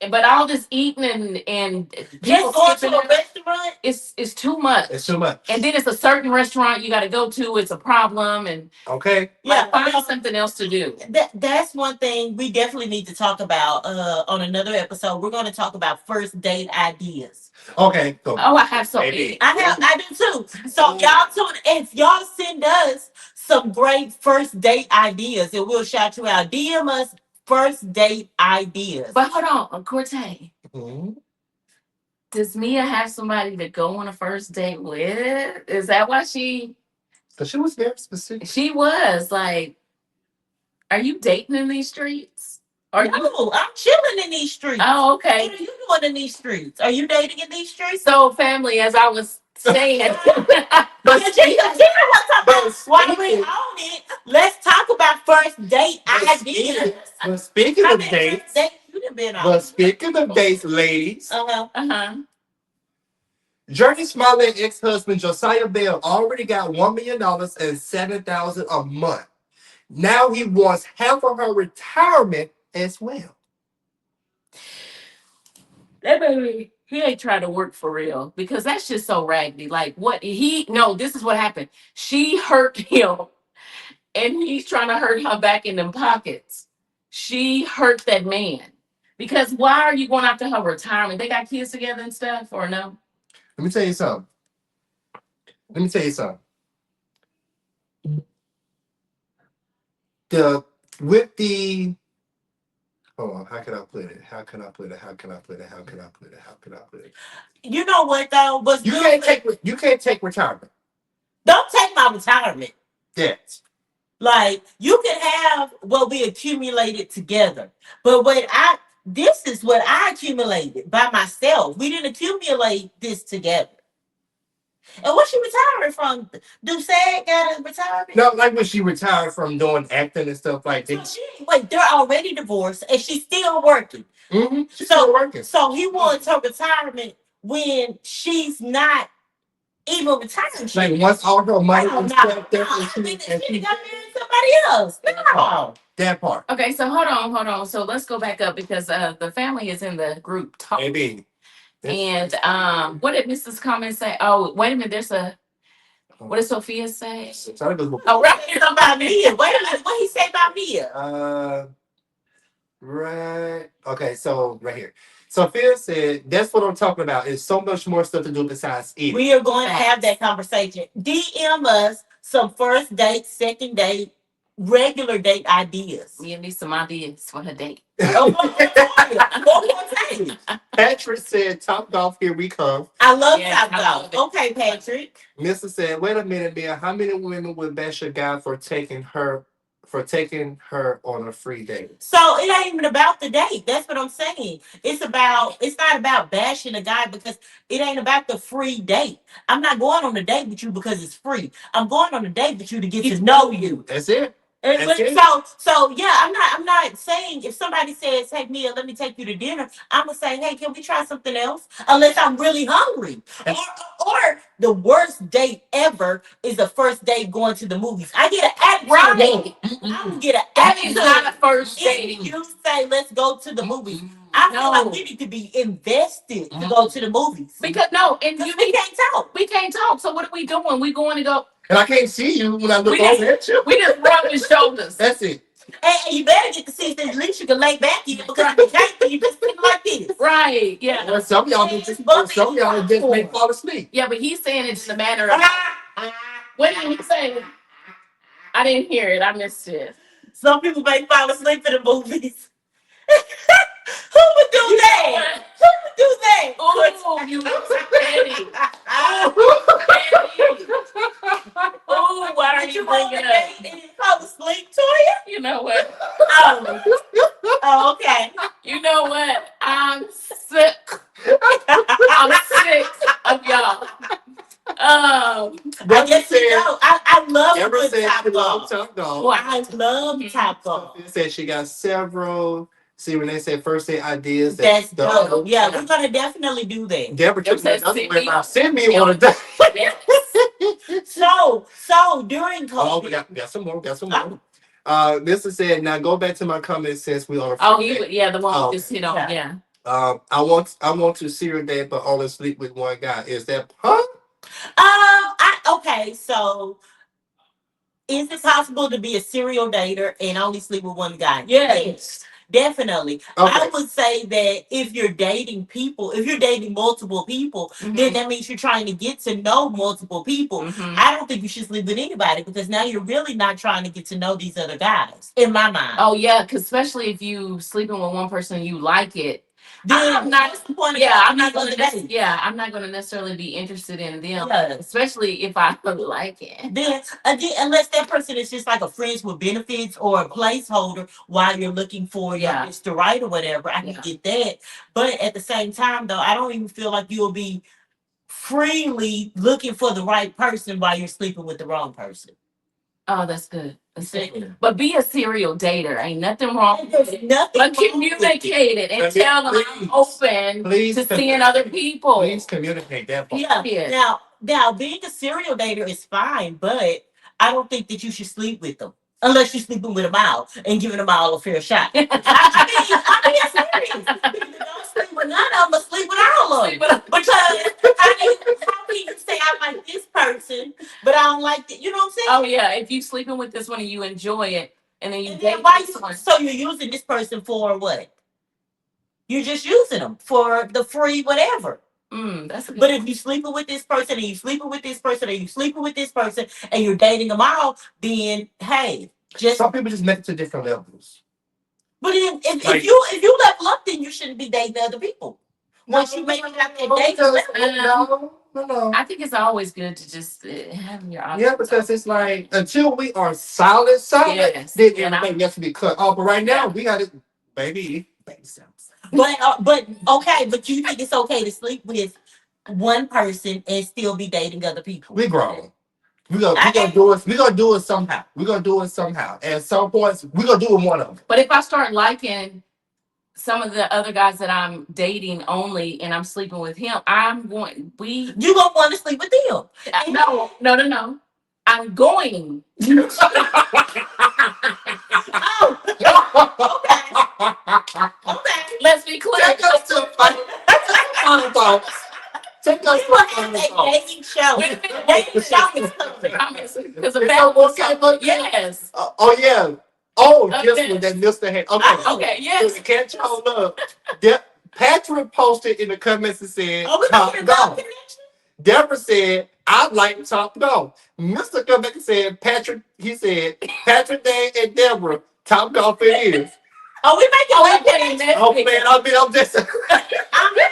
But all this eating and Just going to a restaurant, it's too much. It's too much. And then it's a certain restaurant you got to go to. It's a problem, and okay, yeah, find something else to do. That's one thing we definitely need to talk about on another episode. We're going to talk about first date ideas. Okay, cool. Oh, I have so many. I do too. So y'all tune. If y'all send us some great first date ideas, and we'll shout you out. DM us first date ideas. But hold on, Corte. Mm-hmm. Does Mia have somebody to go on a first date with? Is that why she? So she was very specific. She was like, "Are you dating in these streets? No, I'm chilling in these streets. Oh, okay. What are you doing in these streets? Are you dating in these streets? So, family, as I was saying, But while we own it, let's talk about first date ideas. But speaking of dates, But speaking of dates, ladies, uh-huh. Journey Smollett ex-husband Josiah Bell already got $1 million and $7,000 a month. Now he wants half of her retirement as well. That baby, he ain't trying to work for real because that's just so raggedy. Like, what no, this is what happened. She hurt him and he's trying to hurt her back in them pockets. She hurt that man. Because why are you going after her retirement? They got kids together and stuff, or no? Let me tell you something. Hold on, how can I put it? You know what though? But you can't take retirement. Don't take my retirement. Yes. Like, you can have what we accumulated together. But this is what I accumulated by myself. We didn't accumulate this together. And what's she retiring from? Doucette got a retirement? No, like when she retired from doing acting and stuff like that. So they're already divorced and she's still working. Mm-hmm. She's still working. So he wants her retirement when she's not even retiring. Like once all her money is spent there, she got married to somebody else. No. That part. Okay, so hold on. So let's go back up because the family is in the group talk. Maybe. And what did Mrs. Comment say? Oh, wait a minute. What did Sophia say? Oh, right. About Mia. Wait a minute. What he say about Mia? Right. Okay, so right here. Sophia said, that's what I'm talking about. There's so much more stuff to do besides eating. We are going to have that conversation. DM us some first date, second date, regular date ideas. We need some ideas for her date. Patrick said, Top Golf, here we come. I love Top Golf. Okay, Patrick. Mr. said, wait a minute, Mia. How many women would bash a guy for taking her on a free date? So it ain't even about the date. That's what I'm saying. It's not about bashing a guy because it ain't about the free date. I'm not going on a date with you because it's free. I'm going on a date with you to get to know you. That's it. So yeah, I'm not saying if somebody says, hey Mia, let me take you to dinner, I'm gonna say, hey, can we try something else? Unless I'm really hungry. Or the worst date ever is the first date going to the movies. I get an attitude. I would get an attitude. That is not a first date. If you say let's go to the movies, I feel like we need to be invested to go to the movies. Because we can't talk. We can't talk. So what are we doing? We going to go. And I can't see you when I look over at you. We just rub his shoulders. That's it. And you better get to see if at least you can lay back in because if you can't, you just sit like this. Right, yeah. Well, some of y'all just may fall asleep. Yeah, but he's saying it's in a matter of... What did he say? I didn't hear it. I missed it. Some people may fall asleep in the movies. that? Who would do that? Oh, you look so petty. Oh, petty. Oh, why are Did you you want bringing to up? date and fall asleep to you? You know what? Oh. Oh, okay. You know what? I'm sick. I'm sick of y'all. I Deborah guess you said, know. I love Deborah good said top she loves golf. Top Golf. What? I love top golf. Sophia said she got several. See, Renee said first day ideas. That's The dope. Yeah, Yeah. we're gonna definitely do that. Deborah took said, another "Send way me around. up." Send me on a date. Yes. So during Oh, COVID, we got some more. Got some Oh. more. Mr. said, now go back to my comments since we are. Oh, he would. Yeah, the one Oh, we just hit on. yeah. Yeah. I want to serial date, but only sleep with one guy. Is that okay, so is it possible to be a serial dater and only sleep with one guy? Yes. Definitely. Okay. I would say that if you're dating people, if you're dating multiple people, then that means you're trying to get to know multiple people. Mhm. I don't think you should sleep with anybody because now you're really not trying to get to know these other guys, in my mind. Oh yeah, because especially if you sleeping with one person and you like it, Then I'm not. what's the point of Yeah, I'm having not these gonna. other dates? Yeah, I'm not gonna necessarily be interested in them, Yeah. especially if I like it. Then again, unless that person is just like a friends with benefits or a placeholder while you're looking for your Yeah. Mr. Right or whatever, I can Yeah. get that. But at the same time, though, I don't even feel like you'll be freely looking for the right person while you're sleeping with the wrong person. Oh, that's good. That's See? good. But be a serial dater. Ain't nothing wrong with There's it. nothing But wrong with it. communicate it and Let me- tell them I'm please. open Please to com- seeing other people. Please communicate that part. Yeah. Yeah. Now, being a serial dater is fine, but I don't think that you should sleep with them unless you're sleeping with them all and giving them all a fair shot. I'm serious. Either don't sleep with none of them, or sleep with all of them. Because how can you say I like this person, but I don't like it? You know what I'm saying? Oh yeah, if you sleeping with this one and you enjoy it, and then you And then date why this one. so you're using this person for what? You're just using them for the free whatever. That's a good. But if you sleeping with this person and you sleeping with this person and you sleeping with this person and you're dating them all, then hey, just Some people just make it to different levels. but if Like- if you level up, then you shouldn't be dating other people. Once you make it out that dating level. No. I think it's always good to just have your options. Yeah, because it's like until we are solid, Yes. then And everything has to be cut off. But right now, Yeah. we got it, baby steps. But okay, but you think it's okay to sleep with one person and still be dating other people? We grown. We gonna do it. We gonna do it somehow. We gonna do it somehow. At some points, we gonna do it one of them. But if I start liking some of the other guys that I'm dating only, and I'm sleeping with him, I'm going. You gonna want to sleep with them? No. I'm going. Okay. Let's be clear. Take us to final thoughts. Take us We to will have final a thoughts. dating show. Wait a minute. Dating show is coming. Because of It's that. okay, but- Yes. Oh yeah. Oh, Okay. this one that Mr. Had. Okay. Okay. So Yes. you can't hold up. Patrick posted in the comments and said, Oh, we "Top talking Golf." about connection? Deborah said, "I'd like Top Golf." Mr. come back and said, "Patrick." He said, "Patrick, Dane, and Deborah, Top Golf it is." Oh, we making Oh, love we're playing connection. that. Oh man, I'm just. I mean,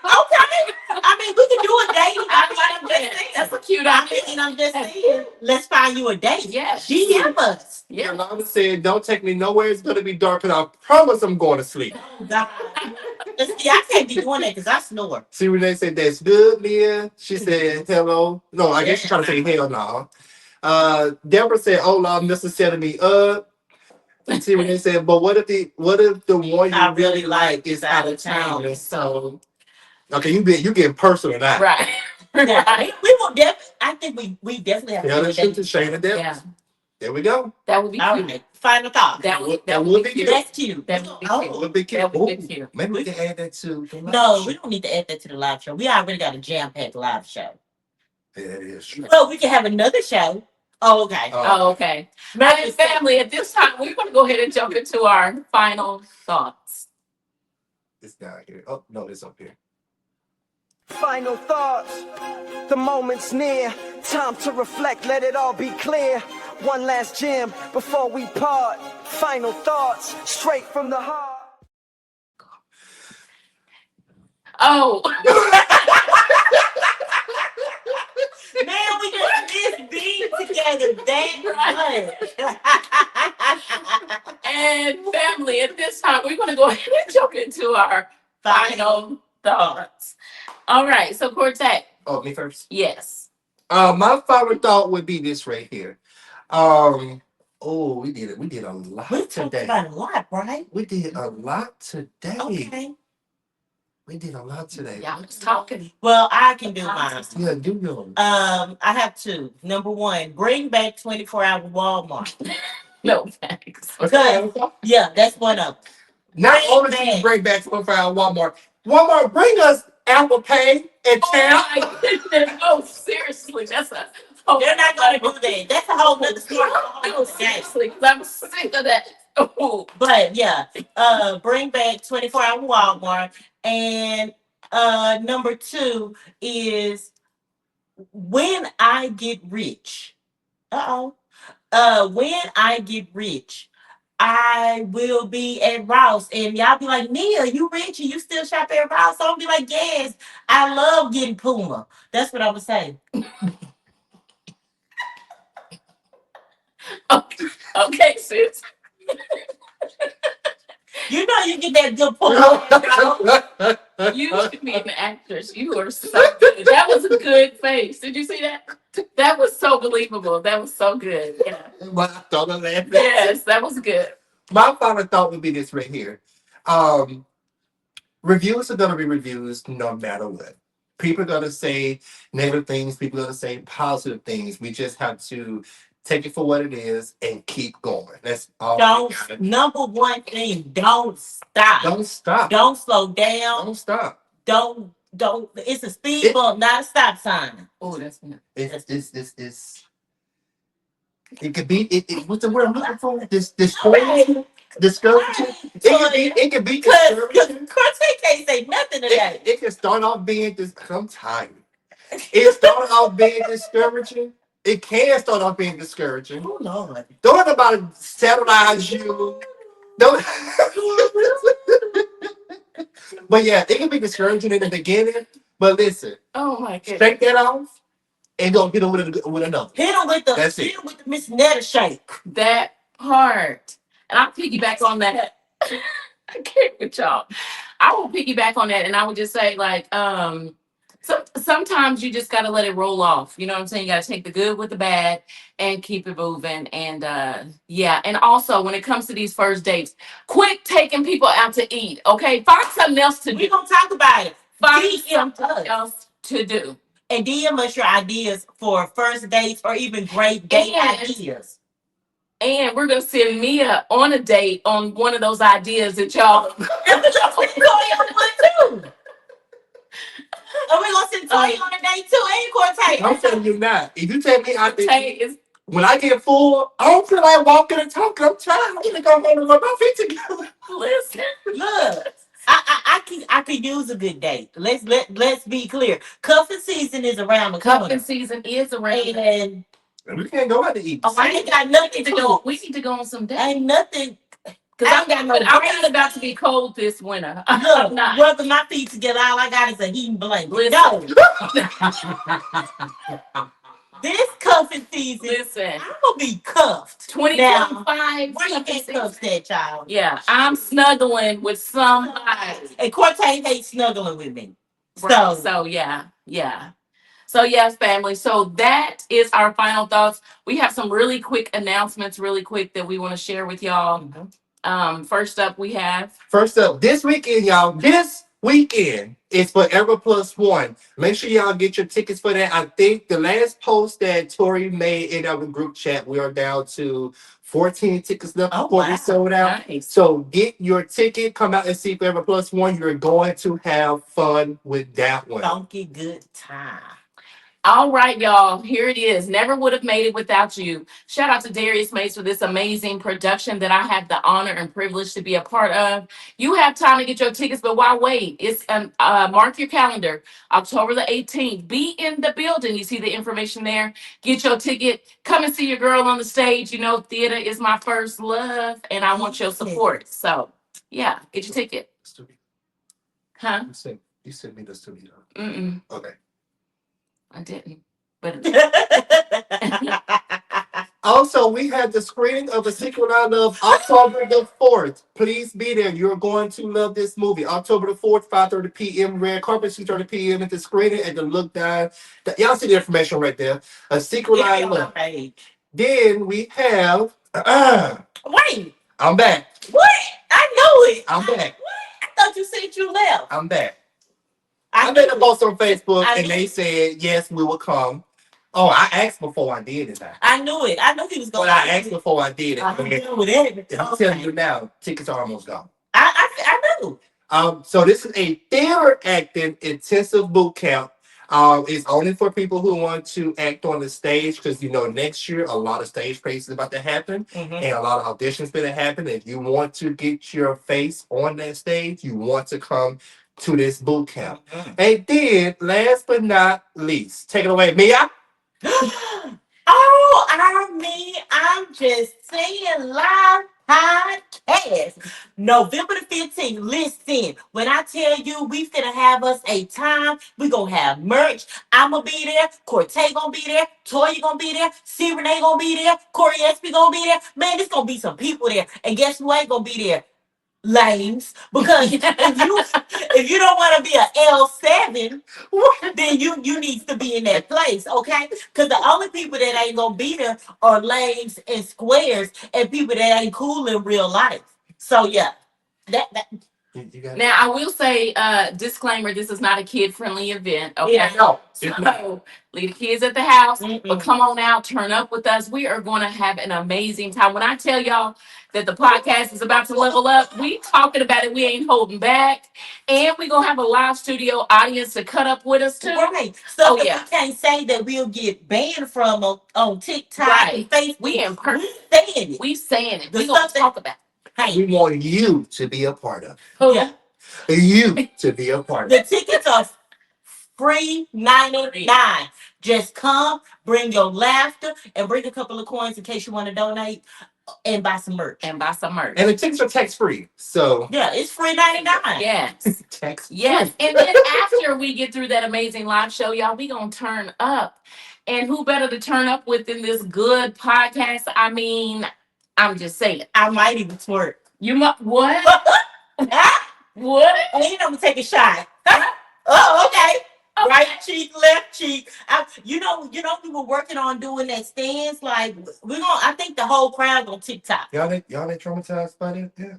okay. I mean, we can do a date. I'm just saying. That's a cute I idea. mean, I'm just saying. Let's find you a date. Yes. DM us. Yeah. Yolanda said, "Don't take me nowhere. It's gonna be dark, and I promise I'm going to sleep." God. See, I can't be doing that because I snore. See, Renee said, "That's good, Leah." She said, "Hello." No, I guess she's trying to say hell no. Deborah said, "Oh, Lord, Mr. setting me up." See, Renee said, "But what if the one you I really like is out of town?" And so, okay, you getting personal now. Right. Yeah, Right. we will definitely. I think we definitely have Tell to the do truth to that. Shane and Deborah. Yeah. There we go. That would be All cute. right. Final thought. That would be cute. That's cute. That would be Oh, cute. That would be cute. That would be Ooh, cute. maybe we can add that to the live no, show. we don't need to add that to the live show. We already got a jam-packed live show. Yeah, that is true. Well, we can have another show. Oh, okay. Oh, okay. Hey, family, at this time, we're going to go ahead and jump into our final thoughts. It's down here. Oh no, it's up here. Final thoughts, the moment's near. Time to reflect, let it all be clear. One last jam before we part. Final thoughts, straight from the heart. Oh, Man, we just miss being together that much. and family, at this time, we're going to go ahead and jump into our final thoughts. All right. So, Quartet. Oh, me first. Yes. My final thought would be this right here. Oh, we did a lot We talked today. about a lot, right? We did a lot today. Okay. We did a lot today. Y'all was talking. Well, I can do mine. Yeah, do yours. I have two. Number one, bring back 24-hour Walmart. No thanks. Okay. Yeah, that's one of them. Not Bring only back- do you bring back 24-hour Walmart. Walmart, bring us Apple Pay and Oh tap. my goodness. Oh, seriously. That's a. Oh, They're not gonna do that. That's a whole nother story. No, seriously. 'Cause I'm sick of that. Oh. But yeah, bring back 24-hour Walmart. And number two is when I get rich. When I get rich, I will be at Ross, and y'all be like, Nia, you rich and you still shop at Ross? So I'll be like, yes, I love getting Puma. That's what I would say. Okay, sis. You know you get that good Puma. You should be an actress. You are so good. That was a good face. Did you see that? That was so believable. That was so good. Yeah. Well, I thought of that. Yes, that was good. My final thought would be this right here. Reviews are gonna be reviews no matter what. People are gonna say negative things, people are gonna say positive things. We just have to take it for what it is and keep going. That's all. Number one thing, don't stop. Don't stop. Don't slow down. Don't stop. Don't it's a speed bump, not a stop sign. Oh, that's good. It's it could be what's the word I'm looking for? Discouraging. It could be discouraging. Cortez can't say nothing today. It can start off being this. I'm tired. It start off being discouraging. It can start off being discouraging. Oh Lord. Don't let nobody satirize you. Don't. But yeah, it can be discouraging in the beginning. But listen, Oh my goodness. shake that off and go get it with another. Hit him with the That's it. Miss Netta shake. That part. And I'll piggyback on that. I can't with y'all. I will piggyback on that and I would just say, like, sometimes you just gotta let it roll off. You know what I'm saying? You gotta take the good with the bad and keep it moving. And yeah, and also when it comes to these first dates, quit taking people out to eat. Okay, find something else to We do. gonna talk about it. Find DM something us. else to do. And DM us your ideas for first dates or even great date ideas. And we're gonna send Mia on a date on one of those ideas that y'all. And we're gonna send Toy on one too. And we're gonna send Toy on a date too. Ain't Cortez? I'm telling you now. If you take me out there, Tay is when I get full, I don't feel like walking and talking. I'm trying. I'm gonna go home and rub my feet together. listen. Look, I could use a good date. Let's be clear. Cuffing season is around the Cuffing corner. season is around. And We can't go out to eat. Oh, I ain't got nothing to go. We need to go on some dates. Ain't nothing. Because I ain't got no I'm break. not about to be cold this winter. I'm Look, not. rubbing my feet together. All I got is a heating blanket. Listen. No. This cuffing season, Listen. I'm gonna be cuffed. 2025. Where you get cuffs at, child? Yeah, I'm snuggling with somebody. And Cortez hates snuggling with me. Right. So yeah. So yes, family. So that is our final thoughts. We have some really quick announcements, really quick that we want to share with y'all. First up, we have This weekend, y'all. This weekend is Forever Plus One. Make sure y'all get your tickets for that. I think the last post that Tori made in our group chat, we are down to 14 tickets left before we sold out. Nice. So get your ticket. Come out and see Forever Plus One. You're going to have fun with that one. Funky good time. All right, y'all. Here it is. Never would have made it without you. Shout out to Darius Mace for this amazing production that I have the honor and privilege to be a part of. You have time to get your tickets, but why wait? It's mark your calendar, October the 18th. Be in the building. You see the information there. Get your ticket. Come and see your girl on the stage. You know, theater is my first love, and I want your support. So, yeah, get your ticket. Huh? You sent me this to me though. Mm-mm, Okay. I didn't. But Also, we had the screening of A Secret I Love October the 4th. Please be there. You're going to love this movie. October the 4th, 5:30 p.m. Red carpet, 6:30 p.m. at the screening at the Look Down. Y'all see the information right there. A Secret Give I me on my Love. page. Then we have. Wait, I'm back. what? I know it. I'm back. I thought you said you left. I'm back. I I made a knew it. post on Facebook I and knew they it. said, yes, we will come. Oh, I asked before I did it. I knew it. I knew he was But going I to. asked before I did it. I knew it. I'm telling you now, tickets are almost gone. I knew. So this is a theater acting intensive boot camp. It's only for people who want to act on the stage because next year a lot of stage plays is about to happen Mm-hmm. and a lot of auditions going to happen. If you want to get your face on that stage, you want to come to this boot camp. Mm-hmm. And then, last but not least, take it away, Mia. Oh, I'm just saying live podcast. November the 15th. Listen, when I tell you we finna have us a time, we gonna have merch. I'ma be there, Cortez gonna be there, Toya gonna be there, C Renee gonna be there, Corey SP gonna be there. Man, there's gonna be some people there. And guess who ain't gonna be there? Lames. Because if you don't want to be an L7, then you need to be in that place, okay? Because the only people that ain't gonna be there are lames and squares and people that ain't cool in real life. So yeah, that You got it? now I will say, disclaimer: this is not a kid-friendly event. Okay, yeah, no. so leave the kids at the house, but Mm-mm. come on out, turn up with us. We are going to have an amazing time. When I tell y'all that the podcast is about to level up, we talking about it. We ain't holding back, and we gonna have a live studio audience to cut up with us too. Right. So Oh, that yeah. we can't say that we'll get banned from on TikTok Right. and Facebook. We in person. Saying it. We saying it. The We gonna stuff that- talk about We want you to be a part of it. Yeah. it. You to be a part of The it. tickets are free 99. Just come, bring your laughter, and bring a couple of coins in case you want to donate and buy some merch. And buy some merch. And the tickets are tax free. So Yeah, it's free 99. Yes. tax Yes. free. And then after we get through that amazing live show, y'all, we gonna turn up. And who better to turn up with than this good podcast? I mean, I'm just saying. I might even twerk. You might what? And What? I'm gonna take a shot. Oh, okay. Okay. Right cheek, left cheek. We were working on doing that stance. Like I think the whole crowd on TikTok. Y'all ain't traumatized by that? Yeah.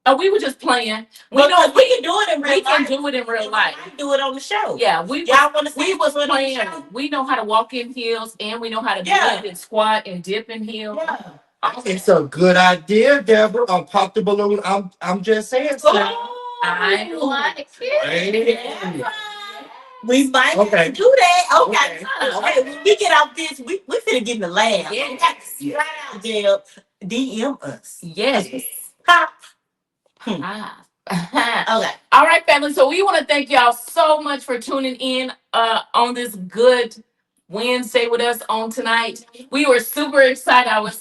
Oh, we were just playing. We Because know we can do it in real we can life. do it in real And we life. might do it on the show. Yeah, Y'all want to see we us was do it on the playing. show? We know how to walk in heels and we know how to Yeah. bend and squat and dip in heels. Yeah. It's a good idea, Deborah. Pop the balloon. I'm just saying. So. I like it. Yeah. We might have Okay. to do that. Okay. Okay. When we get out this, we finna get in the lab. Yes. Right out there. DM us. Yes. Ha. Ah. Okay. All right, family. So we want to thank y'all so much for tuning in on this good Wednesday with us on tonight. We were super excited. I was,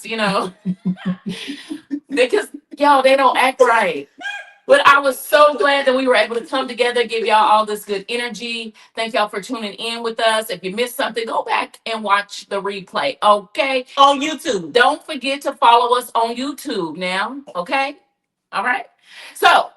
because y'all, they don't act right. But I was so glad that we were able to come together, give y'all all this good energy. Thank y'all for tuning in with us. If you missed something, go back and watch the replay, okay? On YouTube. Don't forget to follow us on YouTube now, okay? All right? So,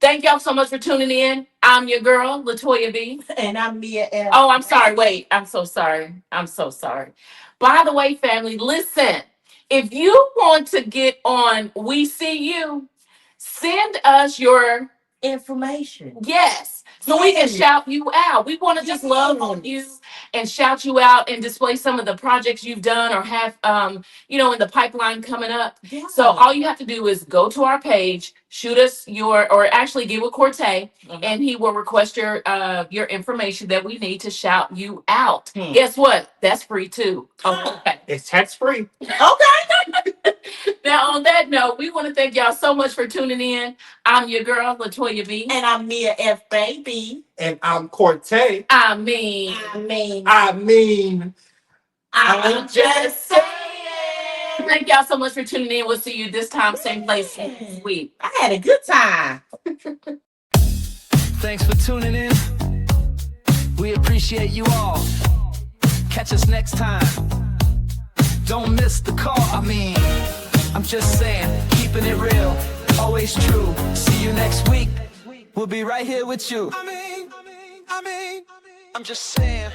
thank y'all so much for tuning in. I'm your girl, Latoya B. And I'm Mia L. Oh, I'm sorry. Wait, I'm so sorry. I'm so sorry. By the way, family, listen. If you want to get on We See You, send us your Information. yes, so we can Yes. shout you out. We want to just love on you and shout you out and display some of the projects you've done or have in the pipeline coming up. Yeah. So all you have to do is go to our page, shoot us or actually get with Cortez, and he will request your information that we need to shout you out. Guess what? That's free too. Okay. It's tax free. Okay. Now on that note, we want to thank y'all so much for tuning in. I'm your girl, Latoya B. And I'm Mia F. Baby. And I'm Cortez. I mean, I'm just saying. thank y'all so much for tuning in. We'll see you this time, same place next week. I had a good time. Thanks for tuning in. We appreciate you all. Catch us next time. Don't miss the call. I'm just saying, keeping it real, always true. See you next week. We'll be right here with you. I'm just saying.